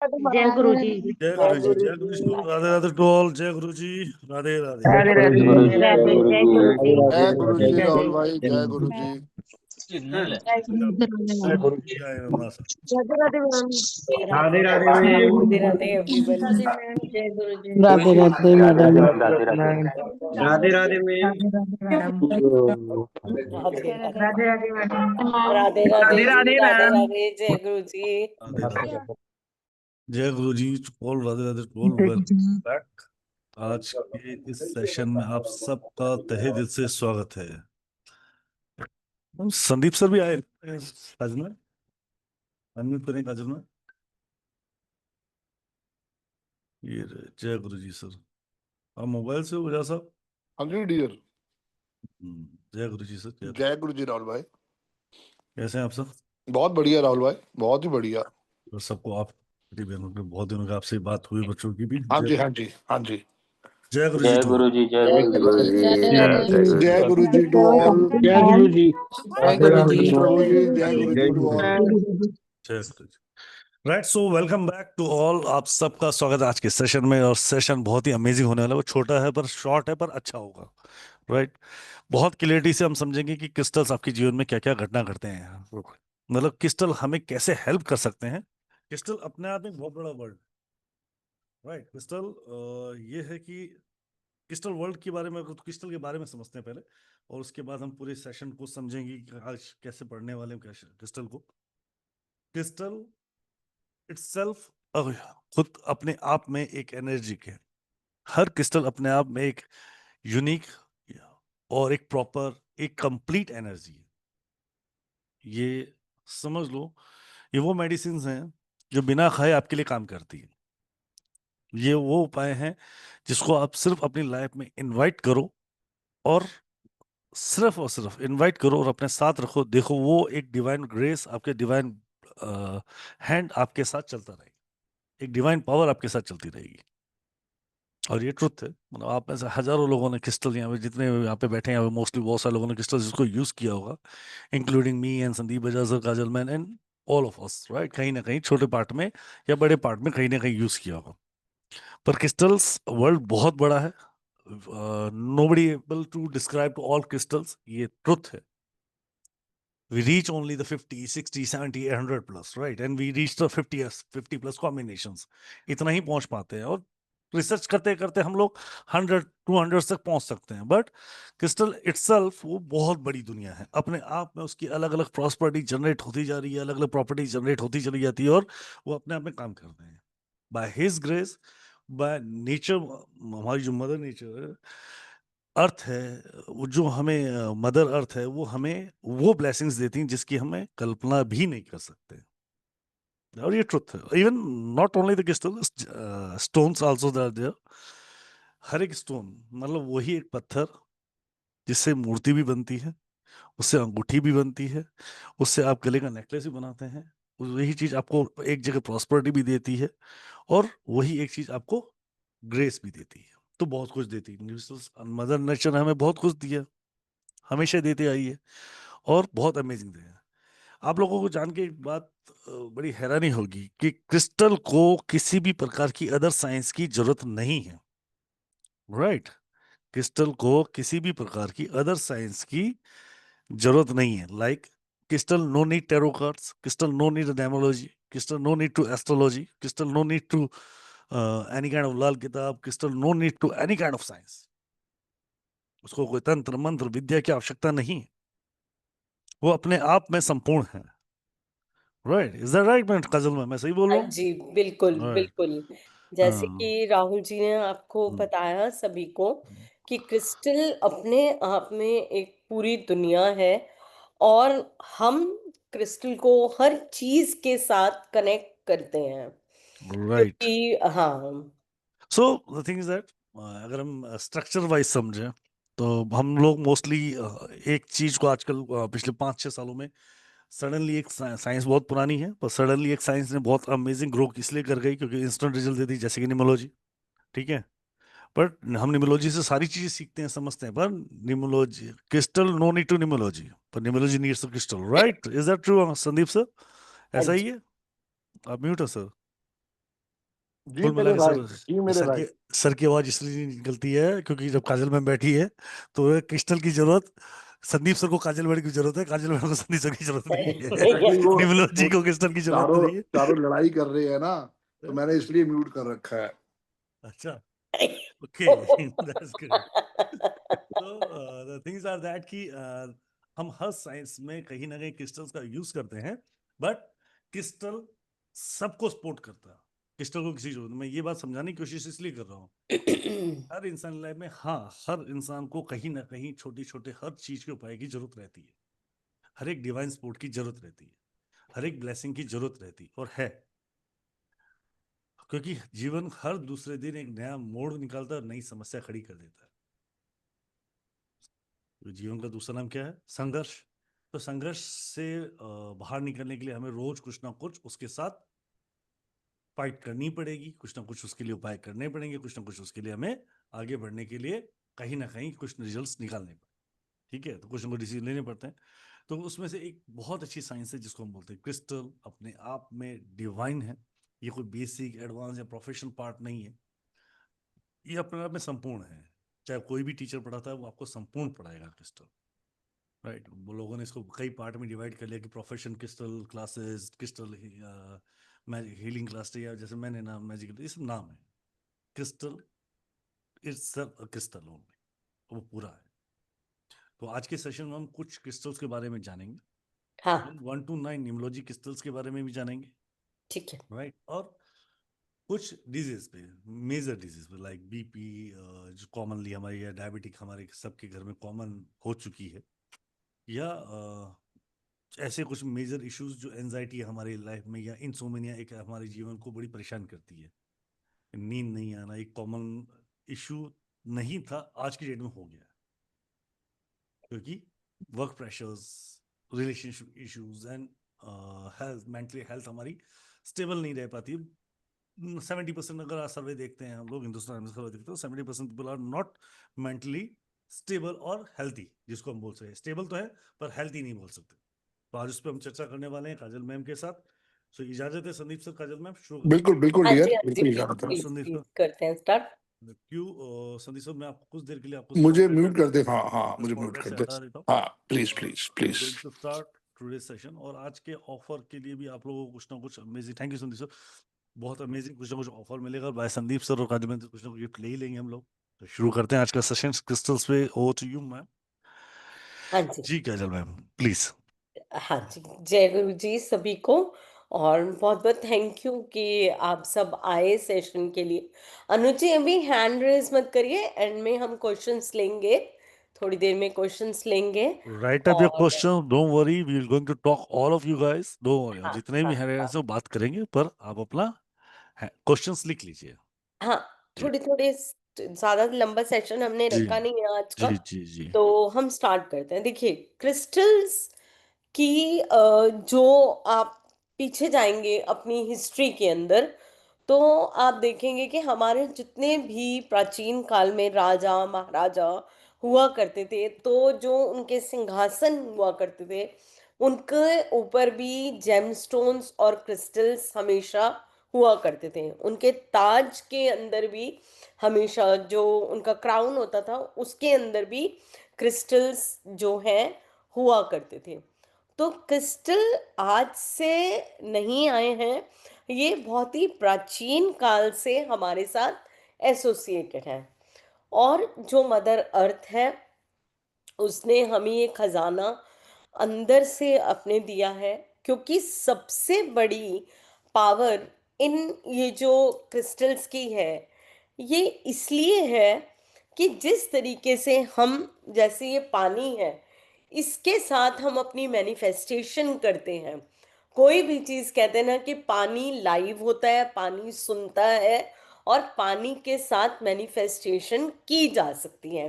जय गुरु जी। जय गुरु जी, जय कृष्ण, राधे राधे टू ऑल। जय गुरु जी, राधे राधे। राधे राधे गुरु जी, राधे जय गुरु जी। जय गुरु जी जय राहुल जय भाई, जय गुरु जी। जय गुरु जी आए मां सा। Radhe Radhe ma'am. Radhe Radhe Radhe ma'am. Radhe everyone. Radhe ma'am, जय Guru ji. Radhe Radhe madam. Radhe Radhe. Radhe Radhe ma'am. Radhe Radhe madam. Radhe Radhe. Radhe Radhe madam. Radhe Radhe Radhe ji, Radhe Radhe ma'am. Radhe, जय गुरु जी। राधे राधे। जय Guru ji to all, Radhe Radhe to all. Welcome back. आज के इस सेशन में आप सबका तहे दिल से स्वागत है। संदीप सर भी आए काजल में, अनम्यूट करें काजल में। ये रहे, जय गुरु जी सर। आप मोबाइल से हो जा साहब। हाँ जी डियर। जय गुरु जी सर। जय गुरु जी राहुल भाई। कैसे हैं आप सब? बहुत बढ़िया राहुल भाई, बहुत ही बढ़िया। और सबको आप बहनों के बहुत दिनों के आपसे बात हुई, बच्चों की भी। हाँ जी हाँ जी हाँ जी। जय गुरु जी जय टू गुरु जी, जय गुरु जी। जय गुरु जी टू ऑल। जय गुरु जी। जय गुरु जी प्रभु जी, जय गुरु जी टू ऑल। जय Guru ji. Right, so welcome back to all. आप सबका स्वागत है आज के सेशन में। और सेशन बहुत ही अमेजिंग होने वाला है। वो छोटा है पर शॉर्ट है पर अच्छा होगा। राइट, बहुत क्लियरिटी से हम समझेंगे कि क्रिस्टल्स आपके जीवन में क्या क्या घटना करते हैं, मतलब क्रिस्टल हमें कैसे हेल्प कर सकते हैं। क्रिस्टल अपने आप में एक बहुत बड़ा वर्ड। राइट, क्रिस्टल ये है कि क्रिस्टल वर्ल्ड के बारे में, क्रिस्टल के बारे में समझते हैं पहले, और उसके बाद हम पूरे सेशन को समझेंगे कि आज कैसे पढ़ने वाले हैं क्रिस्टल को। क्रिस्टल इटसेल्फ खुद अपने आप में एक एनर्जी है। हर क्रिस्टल अपने आप में एक यूनिक और एक प्रॉपर, एक कंप्लीट एनर्जी है। ये समझ लो, ये वो मेडिसिन हैं जो बिना खाए आपके लिए काम करती है। ये वो उपाय हैं जिसको आप सिर्फ अपनी लाइफ में इनवाइट करो, और सिर्फ इनवाइट करो और अपने साथ रखो। देखो, वो एक डिवाइन ग्रेस, आपके डिवाइन हैंड आपके साथ चलता रहेगा। एक डिवाइन पावर आपके साथ चलती रहेगी। और ये ट्रुथ है। मतलब आप में से हजारों लोगों ने क्रिस्टल, यहाँ पे जितने यहाँ पे बैठे हैं, मोस्टली बहुत सारे लोगों ने क्रिस्टल जिसको यूज किया होगा, including me and Sandeep Bajaj sir, Kajal man and all of us. Right, कहीं ना कहीं छोटे पार्ट में या बड़े पार्ट में कहीं ना कहीं यूज किया होगा। पर क्रिस्टल्स वर्ल्ड बहुत बड़ा है। Nobody able to describe to all crystals, ये ट्रुथ है। We reach only the 50, 60, 70, 100 plus, right? And we reach the 50 plus combinations. इतना ही पहुंच पाते हैं। और रिसर्च करते करते हम लोग 100, 200 तक पहुंच सकते हैं। बट क्रिस्टल इटसेल्फ वो बहुत बड़ी दुनिया है। अपने आप में उसकी अलग अलग प्रॉपर्टी जनरेट होती जा रही है, अलग अलग प्रॉपर्टी जनरेट होती चली जाती है, और वो अपने आप में काम करते हैं by his grace, by nature. हमारी जो मदर नेचर है, अर्थ है, वो जो हमें मदर अर्थ है, वो हमें वो ब्लेसिंग्स देती हैं जिसकी हमें कल्पना भी नहीं कर सकते। और ये ट्रुथ है। Even not only the crystal, stones also there. हर एक स्टोन मतलब वही एक पत्थर जिससे मूर्ति भी बनती है, उससे अंगूठी भी बनती है, उससे आप गले का नेकलेस भी बनाते हैं। वही चीज आपको एक जगह प्रॉस्पेरिटी भी देती है, और वही एक चीज आपको ग्रेस भी देती है। तो बहुत कुछ देती है। मदर नेचर ने हमें बहुत कुछ दिया, हमेशा देते आई है, और बहुत अमेजिंग है। आप लोगों को जान के एक बात बड़ी हैरानी होगी कि क्रिस्टल को किसी भी प्रकार की अदर साइंस की जरूरत नहीं है। राइट, क्रिस्टल को किसी भी प्रकार की अदर साइंस की जरूरत नहीं है। Like crystal no need tarot cards, crystal no need numerology, crystal no need to astrology, crystal no need to any kind of Lal Kitab, crystal no need to any kind of science. उसको कोई तंत्र मंत्र विद्या की आवश्यकता नहीं। वो अपने आप में संपूर्ण है। Right, is that right? मैं काजल में मैं सही बोल रहा हाँ हूँ? जी, बिल्कुल राइट। बिल्कुल। जैसे कि राहुल जी ने आपको हम्म, बताया सभी को कि क्रिस्टल अपने आप में एक पूरी दुनिया है, और हम क्रिस्टल को हर चीज के साथ कनेक्ट करते हैं, राइट। क्योंकि हाँ। So the thing is that, अगर हम स्ट्रक्चर वाइज समझें तो हम लोग मोस्टली एक चीज को आजकल पिछले 5-6 सालों में सडनली, एक साइंस बहुत पुरानी है पर सडनली एक साइंस ने बहुत अमेजिंग ग्रो इसलिए कर गई क्योंकि इंस्टेंट रिजल्ट देती, जैसे कि न्यूमरोलॉजी। ठीक है, बट हम न्यूमरोलॉजी से सारी चीजें सीखते हैं, समझते हैं, पर numerology crystal no need to numerology, पर numerology needs crystal. Right, is that true Sandeep sir? हाँ ऐसा ही जी। है? आप म्यूट है सर। जी कुल मेरे मिला के भाई, जी मेरे सर भाई। की सर की आवाज इसलिए नहीं निकलती है क्योंकि जब काजल मैम बैठी है तो क्रिस्टल की जरूरत, संदीप सर को काजल मैम की जरूरत है, काजल मैम को संदीप सर की जरूरत नहीं है। एक्चुअली वो निम्नोलॉजी वो को क्रिस्टल की जरूरत चारों नहीं है। चारों लड़ाई कर रहे हैं ना, तो मैंने इसलिए म्यूट कर रखा है। अच्छा, ओके, दैट्स गुड। तो द थिंग्स आर दैट कि हम हर साइंस में कहीं ना कहीं क्रिस्टल्स का यूज करते हैं, बट क्रिस्टल सबको सपोर्ट करता है। क्रिस्टल को किसी जरूरत, मैं ये बात समझाने की कोशिश इसलिए कर रहा हूँ, हर इंसान लाइफ में, हाँ, हर इंसान को कहीं ना कहीं छोटे छोटे हर चीज के उपाय की जरूरत रहती है, हर एक डिवाइन सपोर्ट की जरूरत रहती है, हर एक ब्लेसिंग की जरूरत रहती है और है, क्योंकि जीवन हर दूसरे दिन एक नया मोड़ निकालता है और नई समस्या खड़ी कर देता है। तो जीवन का दूसरा नाम क्या है? संघर्ष। तो संघर्ष से बाहर निकलने के लिए हमें रोज कुछ ना कुछ उसके साथ फाइट करनी पड़ेगी, कुछ ना कुछ उसके लिए उपाय करने पड़ेंगे, कुछ ना कुछ उसके लिए हमें आगे बढ़ने के लिए कहीं ना कहीं कुछ रिजल्ट्स निकालने पड़े। ठीक है, तो कुछ ना कुछ डिसीजन लेने पड़ते हैं। तो उसमें से एक बहुत अच्छी साइंस है जिसको हम बोलते हैं क्रिस्टल, अपने आप में डिवाइन है। ये कोई बेसिक एडवांस या प्रोफेशनल पार्ट नहीं है, ये अपने आप में संपूर्ण है। चाहे कोई भी टीचर पढ़ाता है वो आपको संपूर्ण पढ़ाएगा क्रिस्टल, राइट। वो लोगों ने इसको कई पार्ट में डिवाइड कर लिया कि profession crystal classes, crystal healing class, या जैसे मैंने नाम मैजिकल, ये सब नाम है। क्रिस्टल इट्स क्रिस्टल ओनली, वो पूरा है। तो आज के सेशन में हम कुछ क्रिस्टल्स के बारे में जानेंगे, हाँ 1 to 9 न्यूमोलॉजी क्रिस्टल्स के बारे में भी जानेंगे, ठीक है। राइट। और कुछ डिजीज पे, मेजर डिजीज पे लाइक बीपी, जो कॉमनली हमारे या डायबिटिक हमारे सबके घर में कॉमन हो चुकी है, या ऐसे कुछ मेजर इश्यूज जो एंजाइटी है हमारी लाइफ में, या इंसोमेनिया एक हमारे जीवन को बड़ी परेशान करती है। नींद नहीं आना एक कॉमन इशू नहीं था, आज की डेट में हो गया, क्योंकि work pressures, relationship issues and health, mentally health हमारी स्टेबल नहीं रह पाती। 70% अगर सर्वे देखते हैं हम लोग हिंदुस्तान में, सर्वे देखते हैं 70% people are not mentally stable और हेल्थी, जिसको हम बोल सकते हैं स्टेबल तो है पर हेल्थी नहीं बोल सकते। तो आज उस पर हम चर्चा करने वाले हैं काजल मैम के साथ। सो इजाजत है संदीप सर, काजल मैम शुरू करें। बिल्कुल बिल्कुल हाँ जी, डियर, हाँ जी, बिल्कुल प्लीज इजाजत है। प्लीज संदीप प्लीज सर, करते हैं स्टार्ट। क्यों संदीप सर, मैं आपको कुछ देर के लिए आपको मुझे स्पॉटलाइट म्यूट कर दे, हाँ हाँ, मुझे म्यूट स्पॉटलाइट कर से दे। हटा देता हूँ। हाँ please please please. Going to start today session, और आज के ऑफर के लिए भी आप लोगों को कुछ ना कुछ amazing, thank you Sandeep sir, बहुत अमेजिंग कुछ ना कुछ ऑफर मिलेगा। बाय संदीप सर और काजल मैम से कुछ ना कुछ गिफ्ट ले ही लेंगे हम लोग। तो शुरू करते हैं आज का सेशन क्रिस्टल्स पे। Oh to you ma'am. हाँ जी, जी काजल मैम प्लीज। हाँ जी, जय गुरु जी सभी को, और बहुत बहुत थैंक यू कि आप सब आए सेशन के लिए। अनुज जी अभी हैंड रेज मत करिए, एंड में हम क्वेश्चंस लेंगे, थोड़ी देर में क्वेश्चंस लेंगे। राइट अप योर और question, don't worry, we will going to talk all of you guys, don't worry. हाँ जितने भी हाँ हैं से वो बात करेंगे, पर आप अपना क्वेश्चंस लिख लीजिए। हाँ, जी थोड़े थोड़े ज्यादा लंबा सेशन हमने जी रखा नहीं है आज का, जी जी जी। तो हम स्टार्ट करते हैं। देखिए क्रिस्टल्स कि जो आप पीछे जाएंगे अपनी हिस्ट्री के अंदर, तो आप देखेंगे कि हमारे जितने भी प्राचीन काल में राजा महाराजा हुआ करते थे, तो जो उनके सिंहासन हुआ करते थे उनके ऊपर भी जेमस्टोन्स और क्रिस्टल्स हमेशा हुआ करते थे। उनके ताज के अंदर भी हमेशा, जो उनका क्राउन होता था उसके अंदर भी क्रिस्टल्स जो हैं हुआ करते थे। तो क्रिस्टल आज से नहीं आए हैं, ये बहुत ही प्राचीन काल से हमारे साथ एसोसिएटेड है। और जो मदर अर्थ है उसने हमें ये खजाना अंदर से अपने दिया है, क्योंकि सबसे बड़ी पावर इन ये जो क्रिस्टल्स की है, ये इसलिए है कि जिस तरीके से हम, जैसे ये पानी है, इसके साथ हम अपनी मैनिफेस्टेशन करते हैं। कोई भी चीज कहते हैं ना कि पानी लाइव होता है, पानी सुनता है, और पानी के साथ मैनिफेस्टेशन की जा सकती है।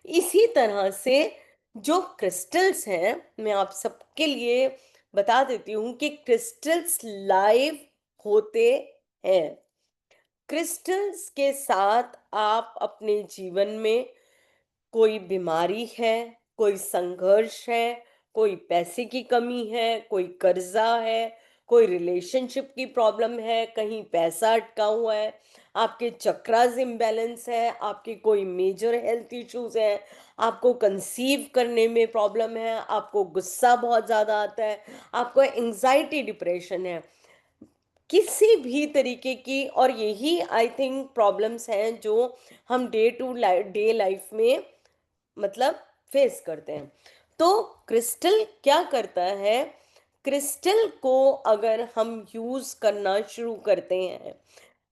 इसी तरह से जो क्रिस्टल्स हैं, मैं आप सबके लिए बता देती हूँ कि क्रिस्टल्स लाइव होते हैं। क्रिस्टल्स के साथ आप अपने जीवन में, कोई बीमारी है, कोई संघर्ष है, कोई पैसे की कमी है, कोई कर्जा है, कोई रिलेशनशिप की प्रॉब्लम है, कहीं पैसा अटका हुआ है, आपके चक्रास इम्बैलेंस है, आपके कोई मेजर हेल्थ इश्यूज है, आपको कंसीव करने में प्रॉब्लम है, आपको गुस्सा बहुत ज़्यादा आता है, आपको एंजाइटी डिप्रेशन है, किसी भी तरीके की, और यही आई थिंक प्रॉब्लम्स हैं जो हम डे टू डे लाइफ में मतलब फेस करते हैं। तो क्रिस्टल क्या करता है, क्रिस्टल को अगर हम यूज करना शुरू करते हैं,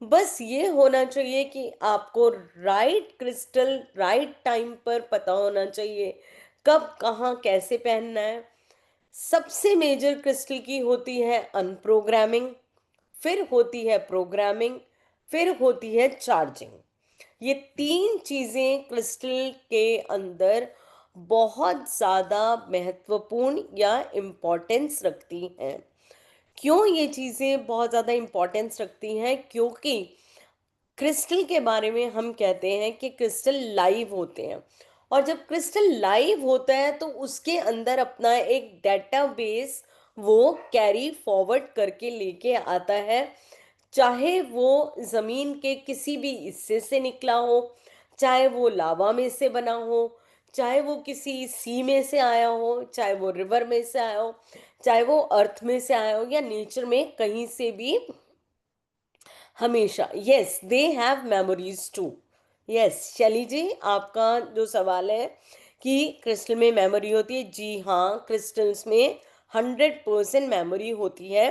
बस ये होना चाहिए कि आपको राइट क्रिस्टल राइट टाइम पर पता होना चाहिए, कब कहाँ कैसे पहनना है। सबसे मेजर क्रिस्टल की होती है अनप्रोग्रामिंग, फिर होती है प्रोग्रामिंग, फिर होती है चार्जिंग। ये तीन चीजें क्रिस्टल के अंदर बहुत ज़्यादा महत्वपूर्ण या इम्पोर्टेंस रखती हैं। क्यों ये चीज़ें बहुत ज़्यादा इम्पोर्टेंस रखती हैं? क्योंकि क्रिस्टल के बारे में हम कहते हैं कि क्रिस्टल लाइव होते हैं, और जब क्रिस्टल लाइव होता है तो उसके अंदर अपना एक डेटाबेस वो कैरी फॉरवर्ड करके लेके आता है, चाहे वो जमीन के किसी भी हिस्से से निकला हो, चाहे वो लावा में से बना हो, चाहे वो किसी सी में से आया हो, चाहे वो रिवर में से आया हो, चाहे वो अर्थ में से आया हो, या नेचर में कहीं से भी। हमेशा yes they have memories too. Yes Shaily ji, आपका जो सवाल है कि क्रिस्टल में मेमोरी होती है, जी हाँ, क्रिस्टल्स में 100% मेमोरी होती है।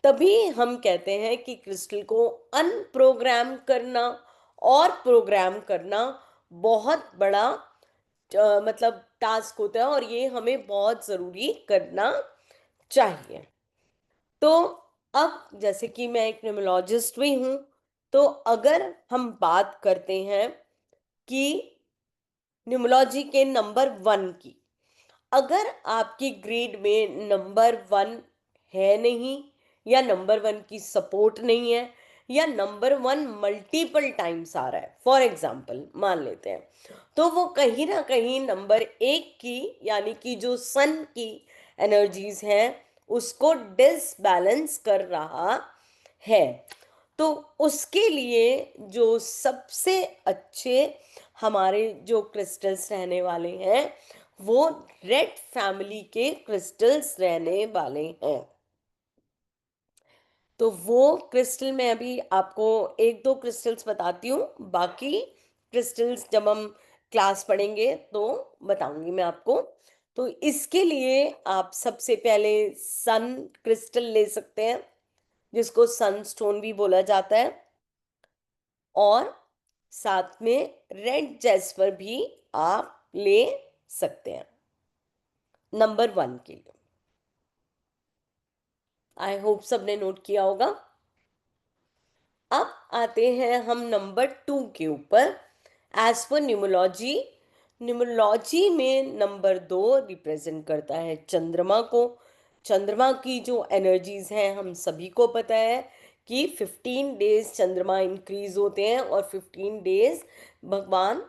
तभी हम कहते हैं कि क्रिस्टल को अनप्रोग्राम करना और प्रोग्राम करना बहुत बड़ा मतलब टास्क होता है, और ये हमें बहुत ज़रूरी करना चाहिए। तो अब जैसे कि मैं एक न्यूमरोलॉजिस्ट भी हूँ, तो अगर हम बात करते हैं कि न्यूमरोलॉजी के नंबर 1 की, अगर आपकी ग्रेड में नंबर 1 है नहीं, या नंबर 1 की सपोर्ट नहीं है, या नंबर 1 मल्टीपल टाइम्स आ रहा है, फॉर एग्जाम्पल मान लेते हैं, तो वो कहीं ना कहीं नंबर 1 की यानी कि जो सन की एनर्जीज हैं उसको डिसबैलेंस कर रहा है। तो उसके लिए जो सबसे अच्छे हमारे जो क्रिस्टल्स रहने वाले हैं वो रेड फैमिली के क्रिस्टल्स रहने वाले हैं। तो वो क्रिस्टल मैं अभी आपको एक दो क्रिस्टल्स बताती हूँ, बाकी क्रिस्टल्स जब हम क्लास पढ़ेंगे तो बताऊंगी मैं आपको। तो इसके लिए आप सबसे पहले सन क्रिस्टल ले सकते हैं, जिसको सन स्टोन भी बोला जाता है, और साथ में रेड जैस्पर भी आप ले सकते हैं नंबर 1 के लिए। आई होप सबने नोट किया होगा। अब आते हैं हम नंबर 2 के ऊपर। एज पर न्यूमरोलॉजी, न्यूमरोलॉजी में नंबर 2 रिप्रेजेंट करता है चंद्रमा को। चंद्रमा की जो एनर्जीज हैं हम सभी को पता है कि 15 डेज चंद्रमा इंक्रीज होते हैं और 15 डेज भगवान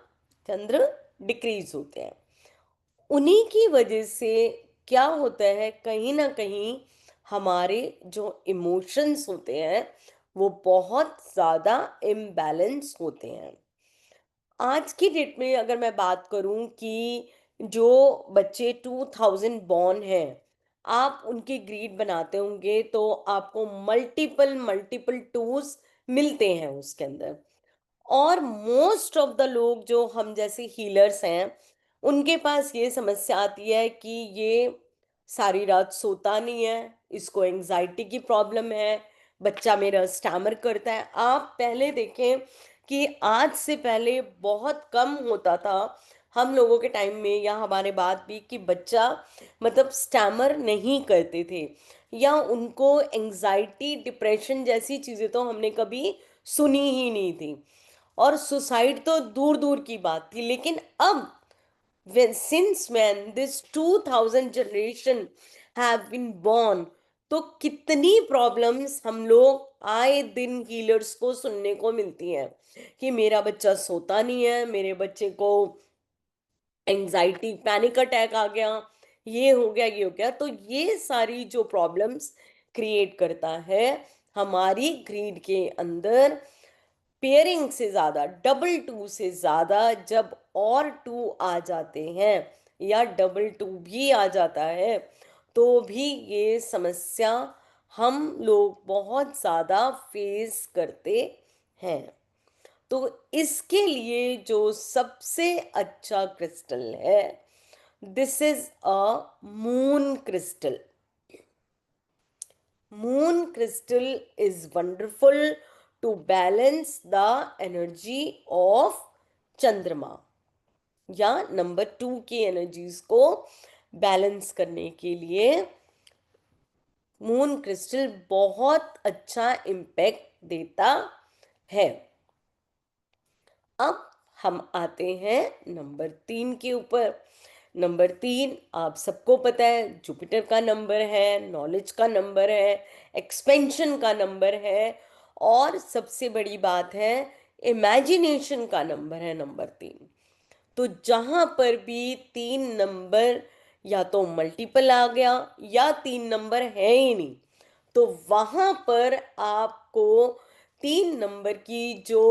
चंद्र डिक्रीज होते हैं। उन्हीं की वजह से क्या होता है, कहीं ना कहीं हमारे जो इमोशंस होते हैं वो बहुत ज़्यादा इम्बैलेंस होते हैं। आज की डेट में अगर मैं बात करूं कि जो बच्चे 2000 बॉर्न हैं, आप उनकी ग्रीड बनाते होंगे तो आपको मल्टीपल मल्टीपल टूज मिलते हैं उसके अंदर। और मोस्ट ऑफ द लोग जो हम जैसे हीलर्स हैं उनके पास ये समस्या आती है कि ये सारी रात सोता नहीं है, इसको एंजाइटी की प्रॉब्लम है, बच्चा मेरा स्टैमर करता है। आप पहले देखें कि आज से पहले बहुत कम होता था हम लोगों के टाइम में, या हमारे बाद भी, कि बच्चा मतलब स्टैमर नहीं करते थे, या उनको एंजाइटी डिप्रेशन जैसी चीज़ें तो हमने कभी सुनी ही नहीं थी, और सुसाइड तो दूर दूर की बात थी। लेकिन अब since when this 2000 generation have been born, तो कितनी प्रॉब्लम्स हम लोग आए दिन हीलर्स को सुनने को मिलती हैं कि मेरा बच्चा सोता नहीं है, मेरे बच्चे को एंजाइटी पैनिक अटैक आ गया, ये हो गया, ये हो गया। तो ये सारी जो प्रॉब्लम्स क्रिएट करता है हमारी ग्रीड के अंदर। पेयरिंग से ज्यादा, डबल टू से ज्यादा जब और टू आ जाते हैं या डबल टू भी आ जाता है तो भी ये समस्या हम लोग बहुत ज्यादा फेस करते हैं। तो इसके लिए जो सबसे अच्छा क्रिस्टल है, this is a moon crystal. Moon crystal is wonderful to balance the energy of चंद्रमा या नंबर 2 की एनर्जीज को बैलेंस करने के लिए मून क्रिस्टल बहुत अच्छा इम्पैक्ट देता है। अब हम आते हैं नंबर 3 के ऊपर। नंबर 3 आप सबको पता है जुपिटर का नंबर है, नॉलेज का नंबर है, एक्सपेंशन का नंबर है और सबसे बड़ी बात है इमेजिनेशन का नंबर है नंबर 3। तो जहां पर भी 3 नंबर या तो मल्टीपल आ गया या 3 नंबर है ही नहीं, तो वहां पर आपको 3 नंबर की जो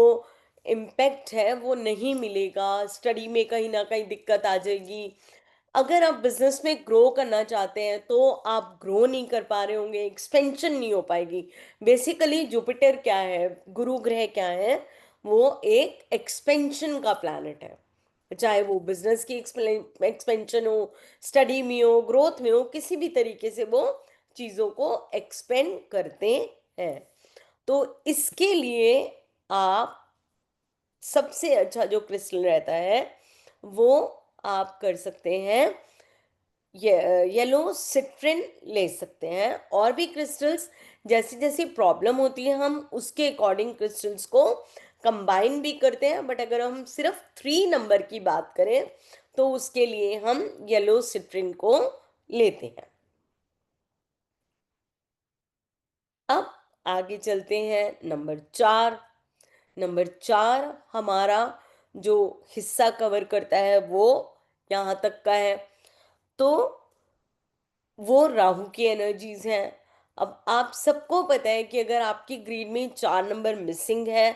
इम्पैक्ट है वो नहीं मिलेगा। स्टडी में कहीं ना कहीं दिक्कत आ जाएगी। अगर आप बिजनेस में ग्रो करना चाहते हैं तो आप ग्रो नहीं कर पा रहे होंगे, एक्सपेंशन नहीं हो पाएगी। बेसिकली जुपिटर क्या है, गुरु ग्रह क्या है, वो एक एक्सपेंशन का प्लैनेट है। चाहे वो बिजनेस की एक्सपेंशन हो, स्टडी में हो, ग्रोथ में हो, किसी भी तरीके से वो चीज़ों को एक्सपेंड करते हैं। तो इसके लिए आप सबसे अच्छा जो क्रिस्टल रहता है वो आप कर सकते हैं येलो सिट्रिन ले सकते हैं। और भी क्रिस्टल्स जैसी जैसी प्रॉब्लम होती है हम उसके अकॉर्डिंग क्रिस्टल्स को कंबाइन भी करते हैं, बट अगर हम सिर्फ 3 नंबर की बात करें तो उसके लिए हम येलो सिट्रिन को लेते हैं। अब आगे चलते हैं नंबर 4। नंबर 4 हमारा जो हिस्सा कवर करता है वो यहाँ तक का है, तो वो राहु की एनर्जीज हैं। अब आप सबको पता है कि अगर आपकी ग्रीड में 4 नंबर मिसिंग है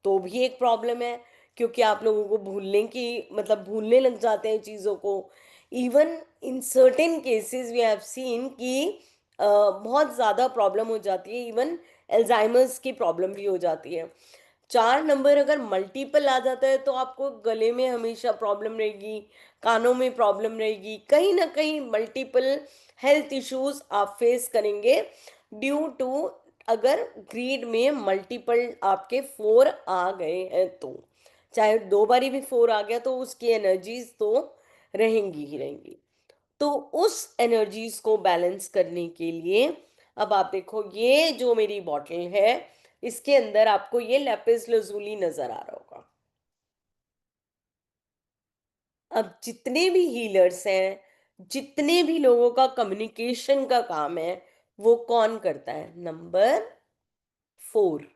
तो भी एक प्रॉब्लम है, क्योंकि आप लोगों को भूलने की मतलब भूलने लग जाते हैं चीज़ों को। Even in certain cases we have seen कि बहुत ज़्यादा प्रॉब्लम हो जाती है, इवन एल्जाइमर्स की प्रॉब्लम भी हो जाती है। 4 नंबर अगर मल्टीपल आ जाता है तो आपको गले में हमेशा प्रॉब्लम रहेगी, कानों में प्रॉब्लम रहेगी, कहीं ना कहीं मल्टीपल हेल्थ इश्यूज आप फेस करेंगे ड्यू टू अगर ग्रीड में मल्टीपल आपके 4 आ गए हैं तो। चाहे 2 बारी भी 4 आ गया तो उसकी एनर्जीज तो रहेंगी ही रहेंगी। तो उस एनर्जीज को बैलेंस करने के लिए अब आप देखो ये जो मेरी बॉटल है इसके अंदर आपको ये लैपिस लजुली नजर आ रहा होगा। अब जितने भी हीलर्स हैं, जितने भी लोगों का कम्युनिकेशन का काम है वो कौन करता है? नंबर 4।